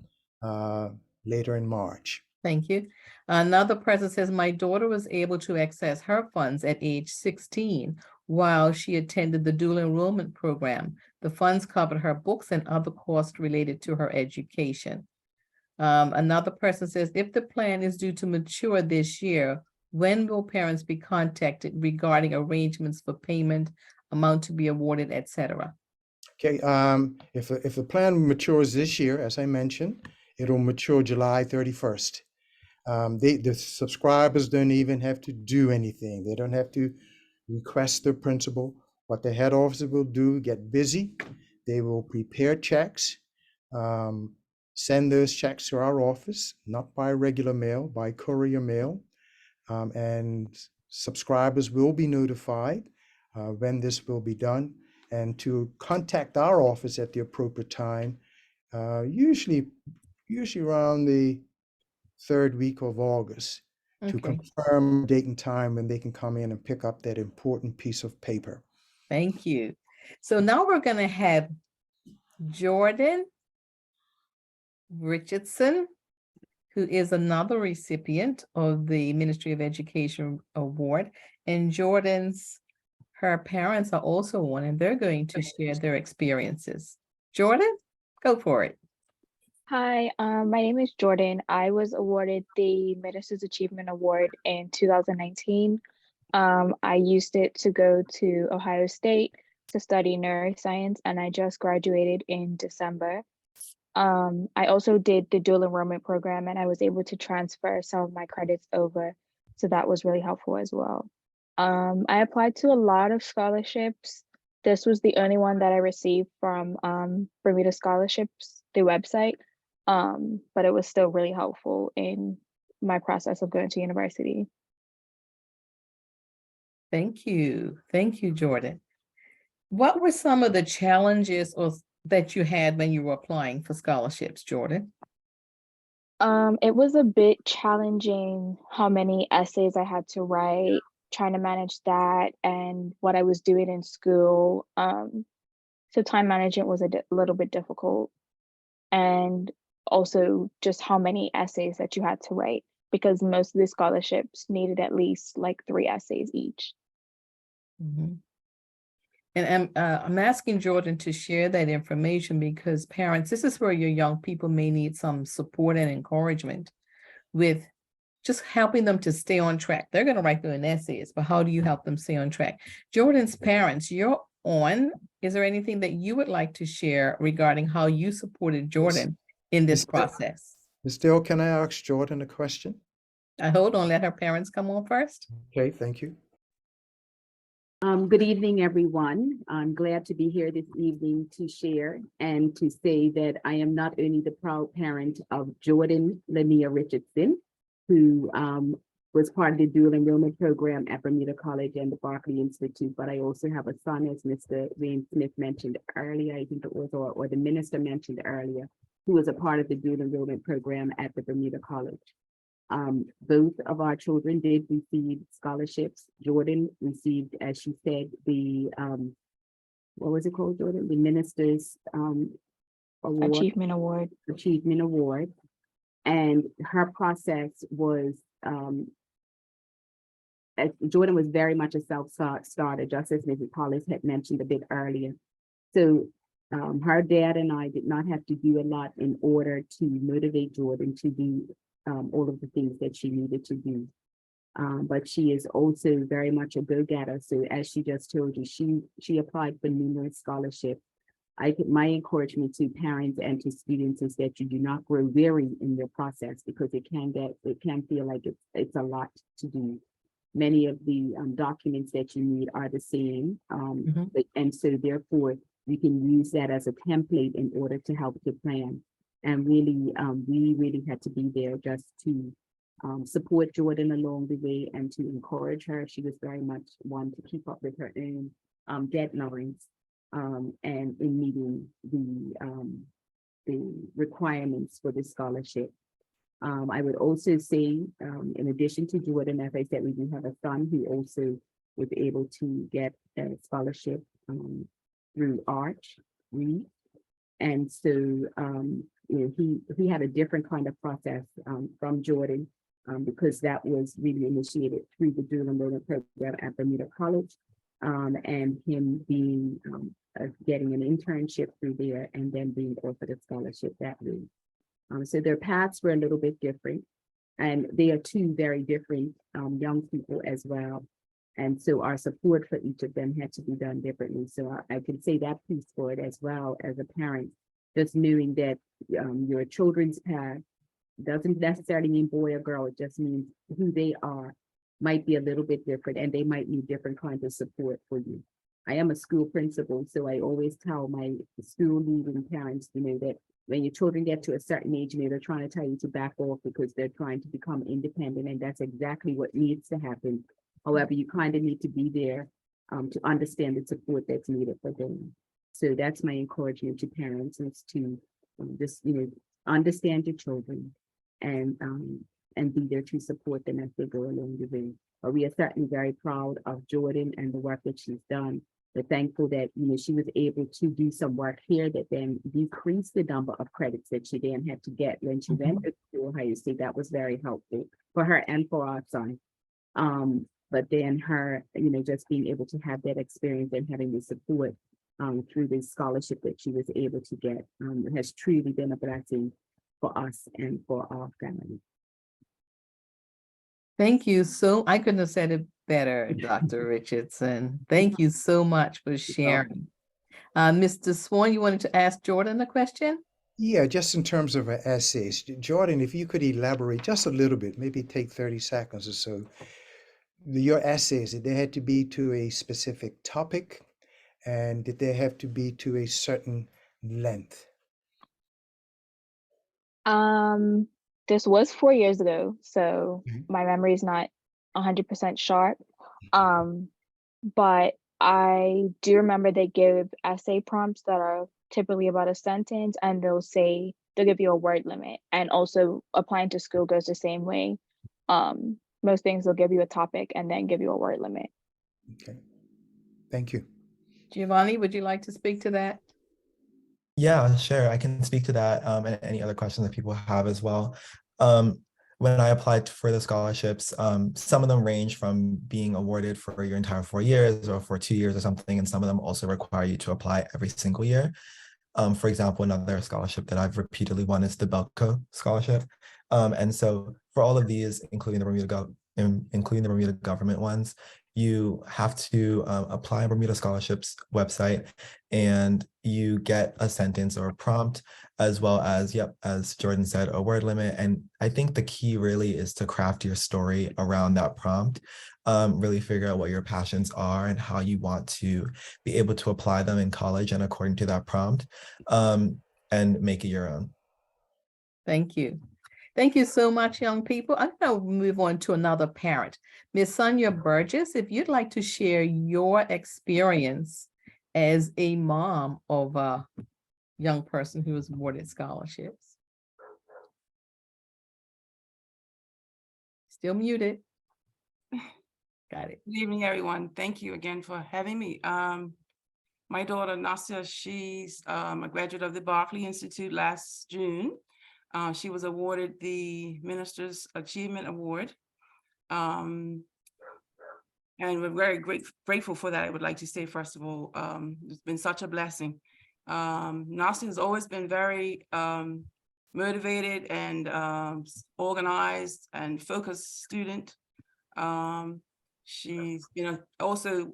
Speaker 9: later in March.
Speaker 1: Thank you. Another person says, my daughter was able to access her funds at age 16 while she attended the dual enrollment program. The funds covered her books and other costs related to her education. Another person says, if the plan is due to mature this year, when will parents be contacted regarding arrangements for payment, amount to be awarded, etc.?
Speaker 9: Okay, if the plan matures this year, as I mentioned, it'll mature July 31st. The subscribers don't even have to do anything. They don't have to request their principal. What the head office will do, get busy. They will prepare checks, send those checks to our office, not by regular mail, by courier mail. And subscribers will be notified when this will be done, and to contact our office at the appropriate time, usually around the third week of August, to
Speaker 1: Okay,
Speaker 9: confirm date and time when they can come in and pick up that important piece of paper.
Speaker 1: thank you. So now we're gonna have Jordan Richardson, who is another recipient of the Ministry of Education Award. And her parents are also one, and they're going to share their experiences. Jordan, go for it.
Speaker 4: Hi, my name is Jordan. I was awarded the Minister's Achievement Award in 2019. I used it to go to Ohio State to study neuroscience, and I just graduated in December. I also did the dual enrollment program, and I was able to transfer some of my credits over. So that was really helpful as well. I applied to a lot of scholarships. This was the only one that I received from Bermuda Scholarships, the website. But it was still really helpful in my process of going to university.
Speaker 1: Thank you. Thank you, Jordan. What were some of the challenges that you had when you were applying for scholarships, Jordan?
Speaker 4: It was a bit challenging how many essays I had to write, trying to manage that and what I was doing in school. So time management was a little bit difficult. And also just how many essays that you had to write, because most of the scholarships needed at least like 3 essays each.
Speaker 1: Mm-hmm. And I'm asking Jordan to share that information because parents, this is where your young people may need some support and encouragement with just helping them to stay on track. They're going to write their own essays, but how do you help them stay on track? Jordan's parents, you're on. Is there anything that you would like to share regarding how you supported Jordan in this process?
Speaker 9: Ms. Dill, can I ask Jordan a question?
Speaker 1: Hold on, let her parents come on first.
Speaker 9: Okay, thank you.
Speaker 11: Good evening, everyone. I'm glad to be here this evening to share and to say that I am not only the proud parent of Jordan Lanier Richardson, who was part of the dual enrollment program at Bermuda College and the Barclay Institute, but I also have a son, as Mr. Wayne Smith mentioned earlier, I think it was, or the minister mentioned earlier, who was a part of the dual enrollment program at the Bermuda College. Both of our children did receive scholarships. Jordan received, as she said, the, what was it called, Jordan? The Minister's Award.
Speaker 4: Achievement Award.
Speaker 11: Achievement Award. And her process was, Jordan was very much a self-starter, just as Mrs. Hollis had mentioned a bit earlier. So her dad and I did not have to do a lot in order to motivate Jordan to do all of the things that she needed to do. But she is also very much a go-getter. So as she just told you, she applied for numerous scholarships. My encouragement to parents and to students is that you do not grow weary in your process, because it can feel like it's a lot to do. Many of the documents that you need are the same. And so therefore you can use that as a template in order to help to plan. And really, we really had to be there just to support Jordan along the way and to encourage her. She was very much one to keep up with her own deadlines and in meeting the requirements for the scholarship. I would also say, in addition to Jordan, as I said, we do have a son who also was able to get a scholarship through Arch Reed. And so, you know, he had a different kind of process from Jordan because that was really initiated through the dual enrollment program at Bermuda College, and him being getting an internship through there and then being offered a scholarship that way. So their paths were a little bit different, and they are two very different young people as well. And so our support for each of them had to be done differently. So I can say that piece for it as well as a parent, just knowing that your children's path doesn't necessarily mean boy or girl. It just means who they are might be a little bit different, and they might need different kinds of support for you. I am a school principal, so I always tell my school leaving parents, you know, that when your children get to a certain age, you know, they're trying to tell you to back off because they're trying to become independent, and that's exactly what needs to happen. However, you kind of need to be there to understand the support that's needed for them. So that's my encouragement to parents, is to just, you know, understand your children and be there to support them as they go along the way. But we are certainly very proud of Jordan and the work that she's done. We're thankful that, you know, she was able to do some work here that then decreased the number of credits that she then had to get when she went to Ohio State. That was very helpful for her and for our son. But then her, you know, just being able to have that experience and having the support through the scholarship that she was able to get has truly been a blessing for us and for our family.
Speaker 1: Thank you. So I couldn't have said it better, Dr. Richardson. Thank you so much for sharing. Mr. Swan, you wanted to ask Jordan a question?
Speaker 9: Yeah, just in terms of her essays. Jordan, if you could elaborate just a little bit, maybe take 30 seconds or so. Your essays, did they have to be to a specific topic? And did they have to be to a certain length?
Speaker 4: This was 4 years ago, so my memory is not 100% sharp. But I do remember they give essay prompts that are typically about a sentence, and they'll give you a word limit. And also applying to school goes the same way. Most things will give you a topic and then give you a word limit.
Speaker 9: Okay, thank you.
Speaker 1: Giovanni, would you like to speak to that?
Speaker 6: Yeah, sure. I can speak to that and any other questions that people have as well. When I applied for the scholarships, some of them range from being awarded for your entire 4 years or for 2 years or something, and some of them also require you to apply every single year. For example, another scholarship that I've repeatedly won is the Belco Scholarship. And so for all of these, including the Bermuda government ones, you have to apply on Bermuda Scholarships website, and you get a sentence or a prompt, as well as, as Jordan said, a word limit. And I think the key really is to craft your story around that prompt, really figure out what your passions are and how you want to be able to apply them in college and according to that prompt, and make it your own.
Speaker 1: Thank you. Thank you so much, young people. I'm going to move on to another parent. Ms. Sonia Burgess, if you'd like to share your experience as a mom of a young person who was awarded scholarships. Still muted. Got it.
Speaker 12: Good evening, everyone. Thank you again for having me. My daughter, Nastia, she's a graduate of the Barclay Institute last June. She was awarded the Minister's Achievement Award. And we're very grateful for that. I would like to say, first of all, it's been such a blessing. Nastia has always been very motivated and organized and focused student. She's, also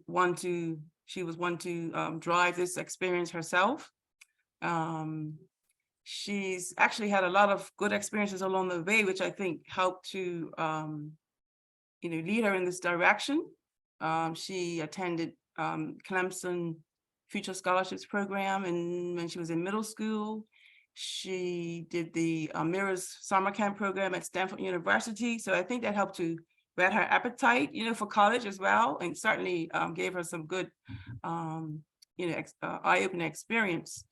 Speaker 12: she was one to drive this experience herself. She's actually had a lot of good experiences along the way, which I think helped to, lead her in this direction. She attended Clemson Future Scholarships Program, and when she was in middle school, she did the Mirrors Summer Camp Program at Stanford University. So I think that helped to whet her appetite, for college as well, and certainly gave her some good, eye-opening experience.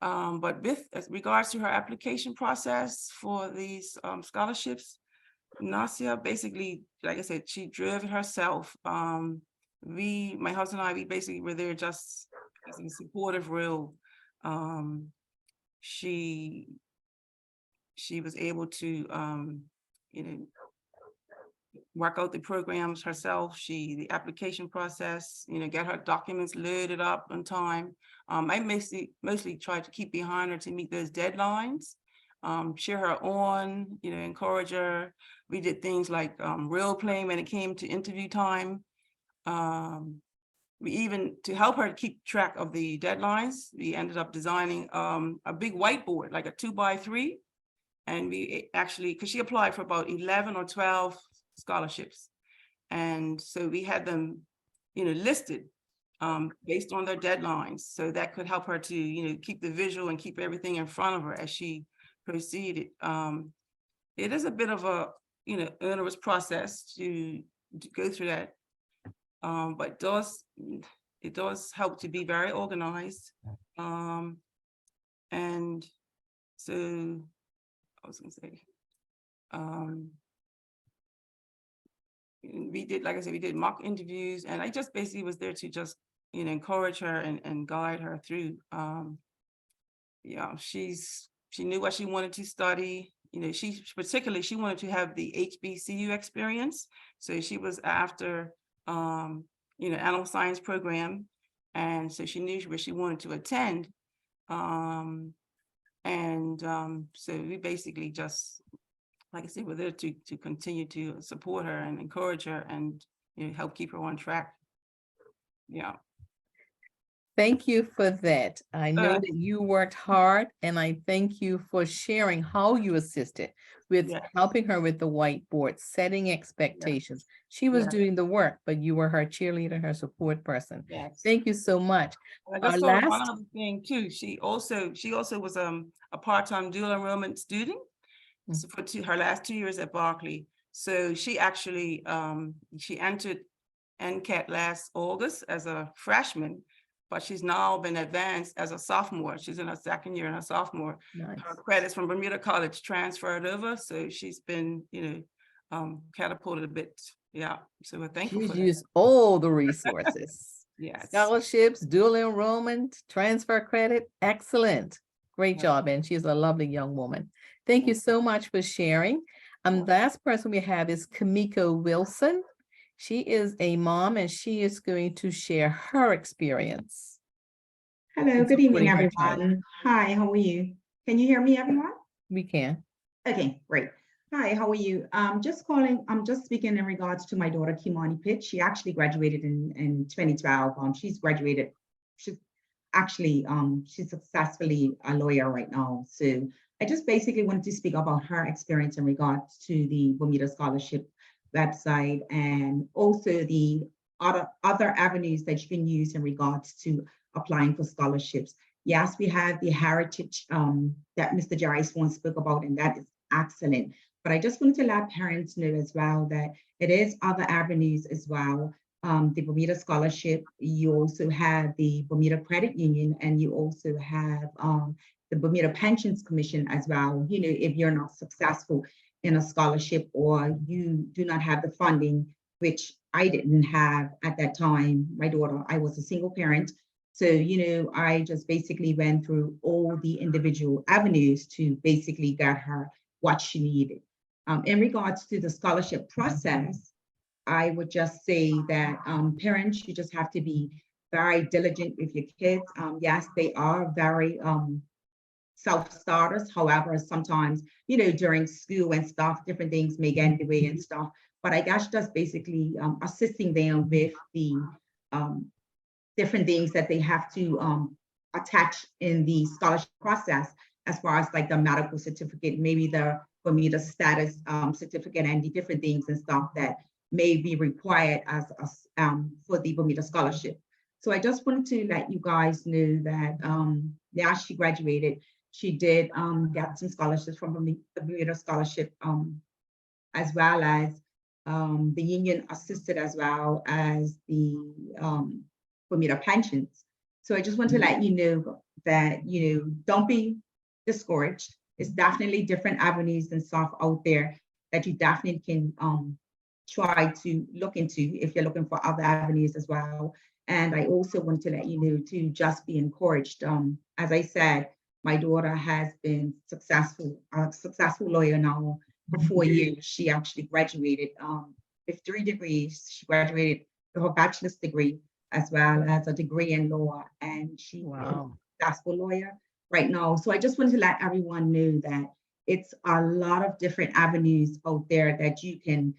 Speaker 12: But with as regards to her application process for these scholarships, Nasia basically, like I said, she drove it herself. My husband and I, we basically were there just as a supportive role. She was able to, work out the programs herself. The application process, get her documents loaded up on time. I mostly tried to keep behind her to meet those deadlines, cheer her on, encourage her. We did things like role playing when it came to interview time. We even, to help her keep track of the deadlines, we ended up designing a big whiteboard, like a 2x3. And we actually, because she applied for about 11 or 12 scholarships. And so we had them, listed based on their deadlines. So that could help her to, keep the visual and keep everything in front of her as she proceeded. It is a bit of a, onerous process to go through that. But it does help to be very organized. And so I was gonna say, we did, like I said, we did mock interviews, and I just basically was there to just, encourage her and guide her through. She knew what she wanted to study. She wanted to have the HBCU experience. So she was after, animal science program. And so she knew where she wanted to attend. So we basically just, like I said, we're there to continue to support her and encourage her and help keep her on track. Yeah.
Speaker 1: Thank you for that. I know that you worked hard, and I thank you for sharing how you assisted with helping her with the whiteboard, setting expectations. She was doing the work, but you were her cheerleader, her support person.
Speaker 12: Yes.
Speaker 1: Thank you so much.
Speaker 12: I just thought of one other thing too. She also was a part-time dual enrollment student for her last 2 years at Berkeley. So she actually she entered NCAT last August as a freshman, but she's now been advanced as a sophomore. She's in her second year and a sophomore.
Speaker 1: Nice.
Speaker 12: Her credits from Bermuda College transferred over, so she's been catapulted a bit. Yeah, so we're thankful for
Speaker 1: She's
Speaker 12: that.
Speaker 1: used all the resources.
Speaker 12: Yes.
Speaker 1: Scholarships, dual enrollment, transfer credit. Excellent. Great job. And she's a lovely young woman. Thank you so much for sharing. The last person we have is Kamiko Wilson. She is a mom, and she is going to share her experience.
Speaker 13: Hello, good evening, everyone. Hi, how are you? Can you hear me, everyone?
Speaker 1: We can.
Speaker 13: Okay, great. Hi, how are you? I'm just speaking in regards to my daughter, Kimani Pitt. She actually graduated in 2012. She's successfully a lawyer right now. So I just basically wanted to speak about her experience in regards to the Bermuda Scholarship website, and also the other avenues that you can use in regards to applying for scholarships. Yes, we have the heritage that Mr. Jerry Swan spoke about, and that is excellent. But I just wanted to let parents know as well that it is other avenues as well. The Bermuda Scholarship, you also have the Bermuda Credit Union, and you also have the Bermuda Pensions Commission as well. If you're not successful in a scholarship, or you do not have the funding, which I didn't have at that time. My daughter, I was a single parent. So, I just basically went through all the individual avenues to basically get her what she needed. In regards to the scholarship process, I would just say that parents, you just have to be very diligent with your kids. Yes, they are very self-starters. However, sometimes, you know, during school and stuff, different things may get in the way and stuff. But I guess just basically assisting them with the different things that they have to attach in the scholarship process, as far as like the medical certificate, maybe the Bermuda status certificate, and the different things and stuff that may be required as for the Bermuda scholarship. So I just wanted to let you guys know that now she graduated, she did get some scholarships from the Bermuda scholarship, as well as the union assisted, as well as the Bermuda pensions. So I just want to let you know that, you know, don't be discouraged. It's definitely different avenues and stuff out there that you definitely can try to look into if you're looking for other avenues as well. And I also want to let you know to just be encouraged. As I said, my daughter has been successful, a successful lawyer now for 4 years. She actually graduated with 3 degrees. She graduated with her bachelor's degree as well as a degree in law, and she is a successful lawyer right now. So I just wanted to let everyone know that it's a lot of different avenues out there that you can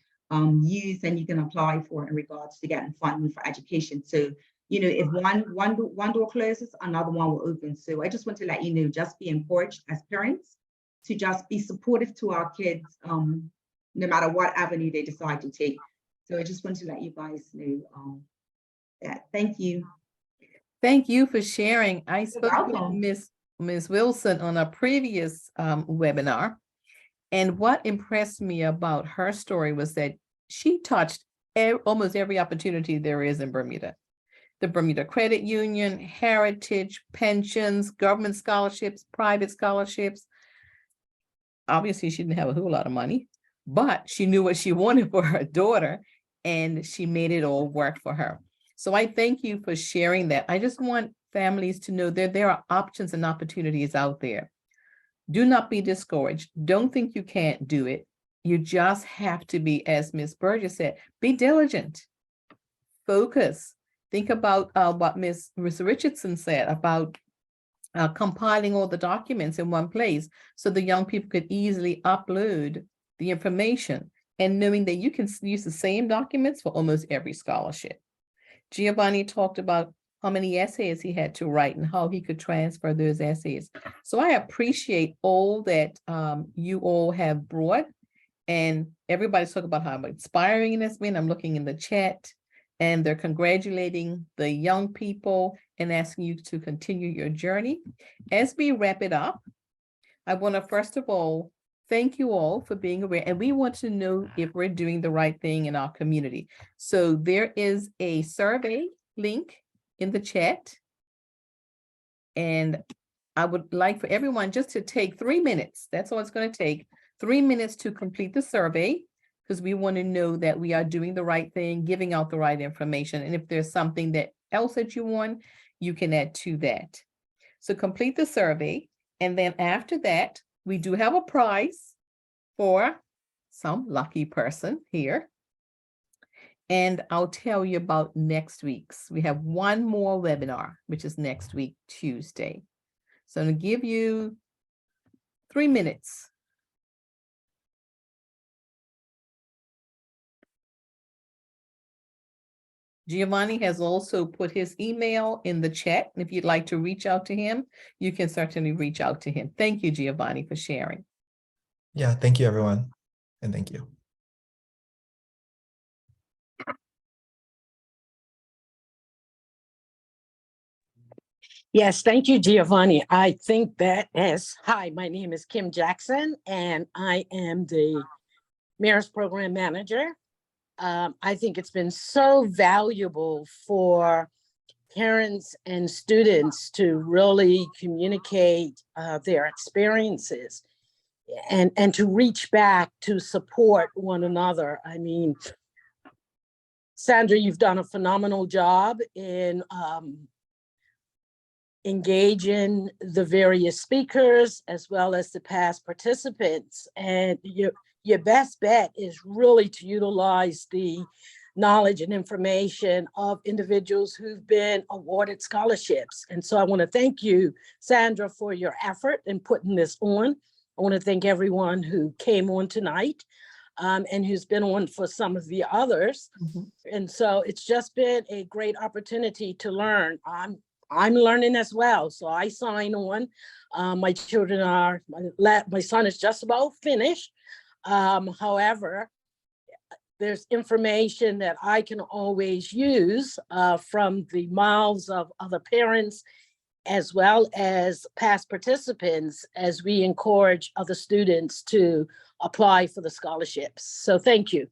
Speaker 13: use and you can apply for in regards to getting funding for education. So, you know, if one door closes, another one will open. So I just want to let you know, just be encouraged as parents to just be supportive to our kids, no matter what avenue they decide to take. So I just want to let you guys know that. Thank you.
Speaker 1: Thank you for sharing. I
Speaker 13: You're
Speaker 1: spoke with
Speaker 13: welcome.
Speaker 1: Ms. Wilson on a previous webinar. And what impressed me about her story was that she touched almost every opportunity there is in Bermuda. The Bermuda Credit Union, heritage, pensions, government scholarships, private scholarships. Obviously, she didn't have a whole lot of money, but she knew what she wanted for her daughter, and she made it all work for her. So I thank you for sharing that. I just want families to know that there are options and opportunities out there. Do not be discouraged. Don't think you can't do it. You just have to be, as Ms. Burgess said, be diligent. Focus. Think about what Ms. Richardson said about compiling all the documents in one place so the young people could easily upload the information, and knowing that you can use the same documents for almost every scholarship. Giovanni talked about how many essays he had to write and how he could transfer those essays. So I appreciate all that you all have brought, and everybody's talking about how inspiring it has been. I'm looking in the chat and they're congratulating the young people and asking you to continue your journey. As we wrap it up, I want to first of all thank you all for being aware, and we want to know if we're doing the right thing in our community. So there is a survey link in the chat, and I would like for everyone just to take 3 minutes. That's all it's going to take, 3 minutes to complete the survey, because we want to know that we are doing the right thing, giving out the right information. And if there's something else that you want, you can add to that. So complete the survey. And then after that, we do have a prize for some lucky person here. And I'll tell you about next week's. We have one more webinar, which is next week, Tuesday. So I'm going to give you 3 minutes. Giovanni has also put his email in the chat. If you'd like to reach out to him, you can certainly reach out to him. Thank you, Giovanni, for sharing.
Speaker 6: Yeah, thank you, everyone. And thank you.
Speaker 14: Yes, thank you, Giovanni. I think that hi, my name is Kim Jackson, and I am the Mayor's Program Manager. I think it's been so valuable for parents and students to really communicate their experiences and to reach back to support one another. I mean, Sandra, you've done a phenomenal job in engaging the various speakers as well as the past participants. And your best bet is really to utilize the knowledge and information of individuals who've been awarded scholarships. And so I want to thank you, Sandra, for your effort in putting this on. I want to thank everyone who came on tonight and who's been on for some of the others. And so it's just been a great opportunity to learn. I'm learning as well. So I sign on. My children are, my son is just about finished. However, there's information that I can always use from the mouths of other parents, as well as past participants, as we encourage other students to apply for the scholarships. So thank you.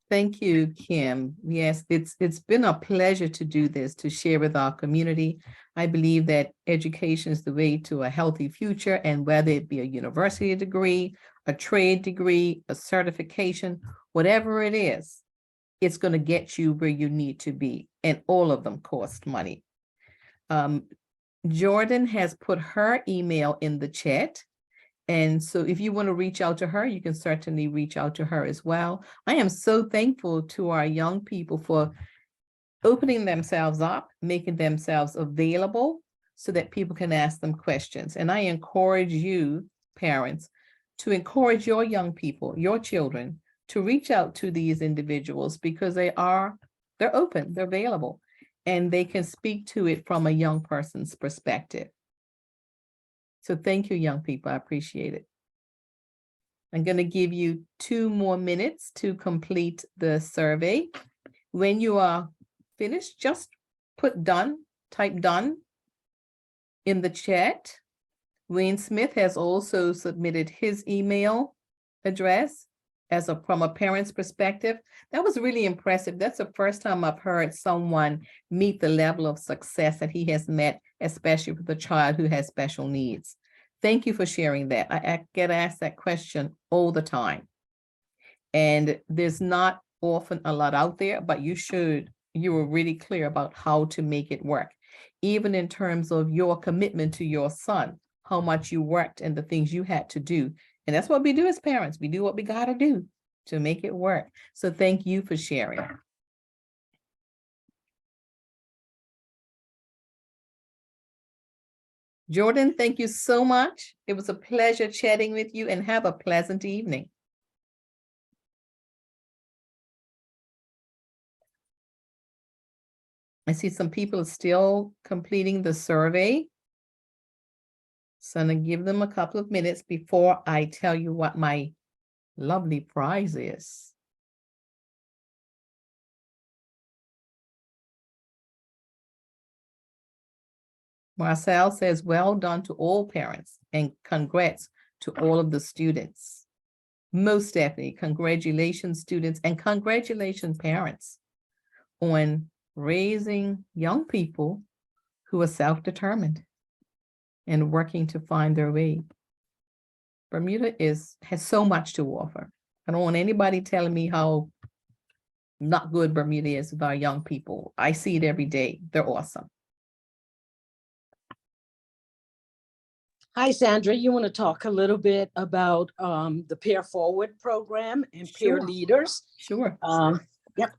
Speaker 1: Thank you, Kim. Yes, it's been a pleasure to do this, to share with our community. I believe that education is the way to a healthy future, and whether it be a university degree, a trade degree, a certification, whatever it is, it's going to get you where you need to be, and all of them cost money. Jordan has put her email in the chat. And so if you want to reach out to her, you can certainly reach out to her as well. I am so thankful to our young people for opening themselves up, making themselves available so that people can ask them questions. And I encourage you, parents, to encourage your young people, your children, to reach out to these individuals, because they're open, they're available, and they can speak to it from a young person's perspective. So thank you, young people. I appreciate it. I'm going to give you 2 more minutes to complete the survey. When you are finished, just put done, type done in the chat. Wayne Smith has also submitted his email address from a parent's perspective. That was really impressive. That's the first time I've heard someone meet the level of success that he has met, especially with a child who has special needs. Thank you for sharing that. I get asked that question all the time. And there's not often a lot out there, but you were really clear about how to make it work. Even in terms of your commitment to your son, how much you worked and the things you had to do. And that's what we do as parents. We do what we got to do to make it work. So thank you for sharing. Jordan, thank you so much. It was a pleasure chatting with you, and have a pleasant evening. I see some people are still completing the survey. So I'm going to give them a couple of minutes before I tell you what my lovely prize is. Marcel says, well done to all parents, and congrats to all of the students. Most definitely, congratulations, students, and congratulations, parents, on raising young people who are self-determined and working to find their way. Bermuda has so much to offer. I don't want anybody telling me how not good Bermuda is with our young people. I see it every day. They're awesome.
Speaker 14: Hi, Sandra. You want to talk a little bit about the Peer Forward program and peer leaders?
Speaker 1: Sure.
Speaker 14: Yep.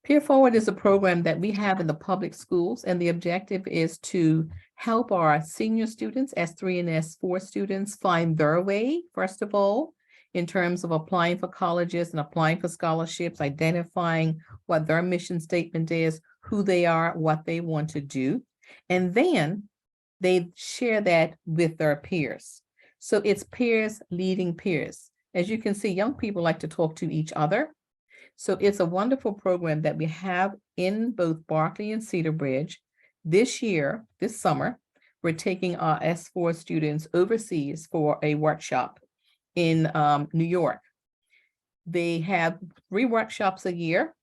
Speaker 1: Peer Forward is a program that we have in the public schools, and the objective is to help our senior students, S3 and S4 students, find their way, first of all, in terms of applying for colleges and applying for scholarships, identifying what their mission statement is, who they are, what they want to do. And then they share that with their peers. So it's peers leading peers. As you can see, young people like to talk to each other. So it's a wonderful program that we have in both Berkeley and Cedar Bridge. This year, this summer, we're taking our S4 students overseas for a workshop in New York. They have 3 workshops a year.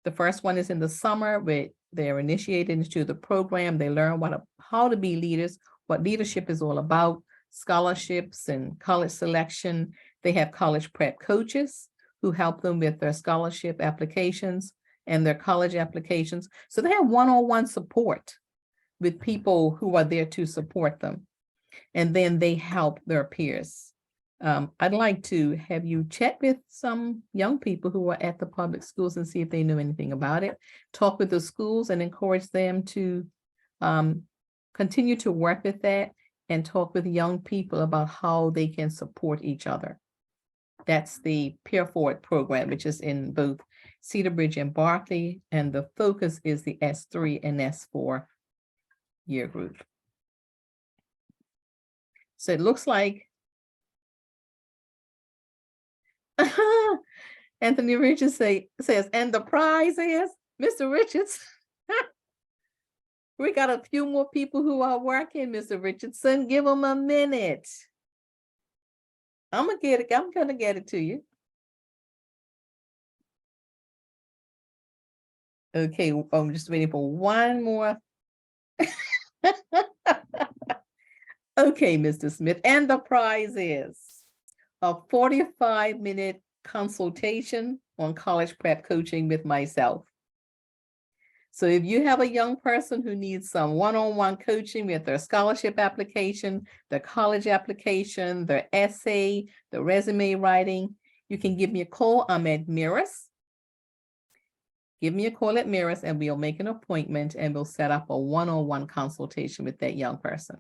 Speaker 1: The first one is in the summer, where they're initiated into the program. They learn how to be leaders, what leadership is all about, scholarships and college selection. They have college prep coaches who help them with their scholarship applications and their college applications. So they have one-on-one support with people who are there to support them. And then they help their peers I'd like to have you chat with some young people who are at the public schools and see if they know anything about it. Talk with the schools and encourage them to continue to work with that and talk with young people about how they can support each other. That's the Peer Forward program, which is in both Cedar Bridge and Berkeley, and the focus is the S3 and S4 year group. So it looks like Anthony Richards says, and the prize is Mr. Richards. We got a few more people who are working, Mr. Richardson. Give them a minute. I'm gonna get it to you. Okay, I'm just waiting for one more. Okay, Mr. Smith, and the prize is a 45-minute consultation on college prep coaching with myself. So if you have a young person who needs some one-on-one coaching with their scholarship application, their college application, their essay, the resume writing, you can give me a call. I'm at Mirrors. Give me a call at Mirrors and we'll make an appointment and we'll set up a one-on-one consultation with that young person.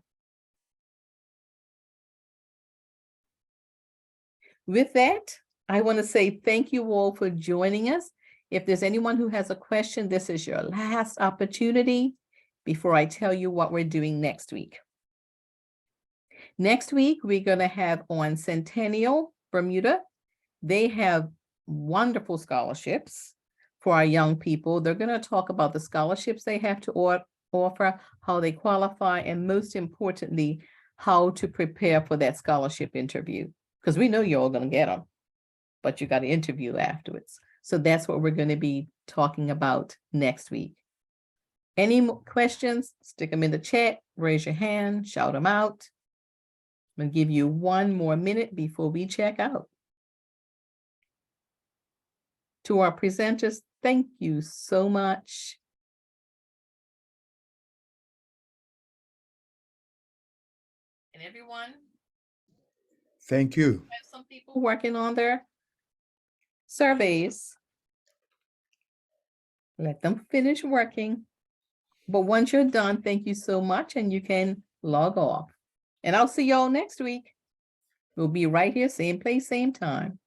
Speaker 1: With that, I want to say thank you all for joining us. If there's anyone who has a question, this is your last opportunity before I tell you what we're doing next week. Next week, we're going to have on Centennial, Bermuda. They have wonderful scholarships for our young people. They're going to talk about the scholarships they have to offer, how they qualify, and most importantly, how to prepare for that scholarship interview. Because we know you're all going to get them, but you got to interview afterwards. So that's what we're going to be talking about next week. Any more questions? Stick them in the chat, raise your hand, shout them out. I'm going to give you one more minute before we check out. To our presenters, thank you so much. And everyone,
Speaker 9: Thank you.
Speaker 1: have some people working on their surveys. Let them finish working. But once you're done, thank you so much and you can log off. And I'll see y'all next week. We'll be right here, same place, same time.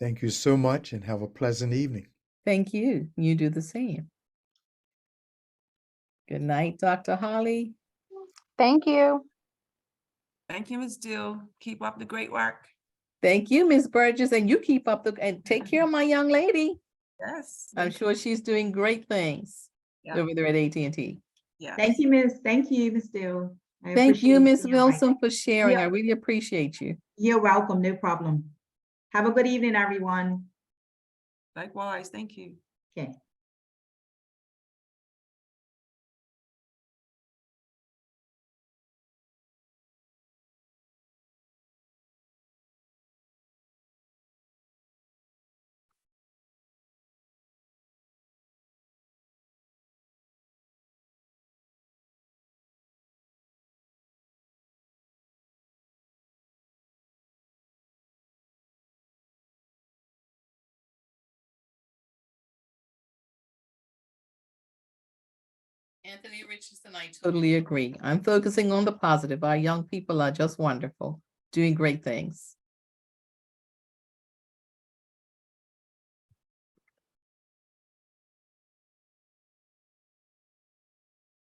Speaker 9: Thank you so much and have a pleasant evening.
Speaker 1: Thank you. You do the same. Good night, Dr. Holly.
Speaker 4: Thank you.
Speaker 12: Thank you, Ms. Dill. Keep up the great work.
Speaker 1: Thank you, Ms. Burgess, and you keep up and take care of my young lady.
Speaker 12: Yes.
Speaker 1: I'm sure she's doing great things
Speaker 12: Yeah.
Speaker 1: over there at AT&T.
Speaker 12: Yeah.
Speaker 13: Thank you, Ms. Thank you, Ms. Dill. I
Speaker 1: Thank you,
Speaker 13: appreciate
Speaker 1: Ms.
Speaker 13: your invite.
Speaker 1: Wilson, for sharing.
Speaker 13: Yeah.
Speaker 1: I really appreciate you.
Speaker 13: You're welcome, no problem. Have a good evening, everyone.
Speaker 12: Likewise. Thank you.
Speaker 13: Okay.
Speaker 1: Anthony Richardson, I totally agree. I'm focusing on the positive. Our young people are just wonderful, doing great things.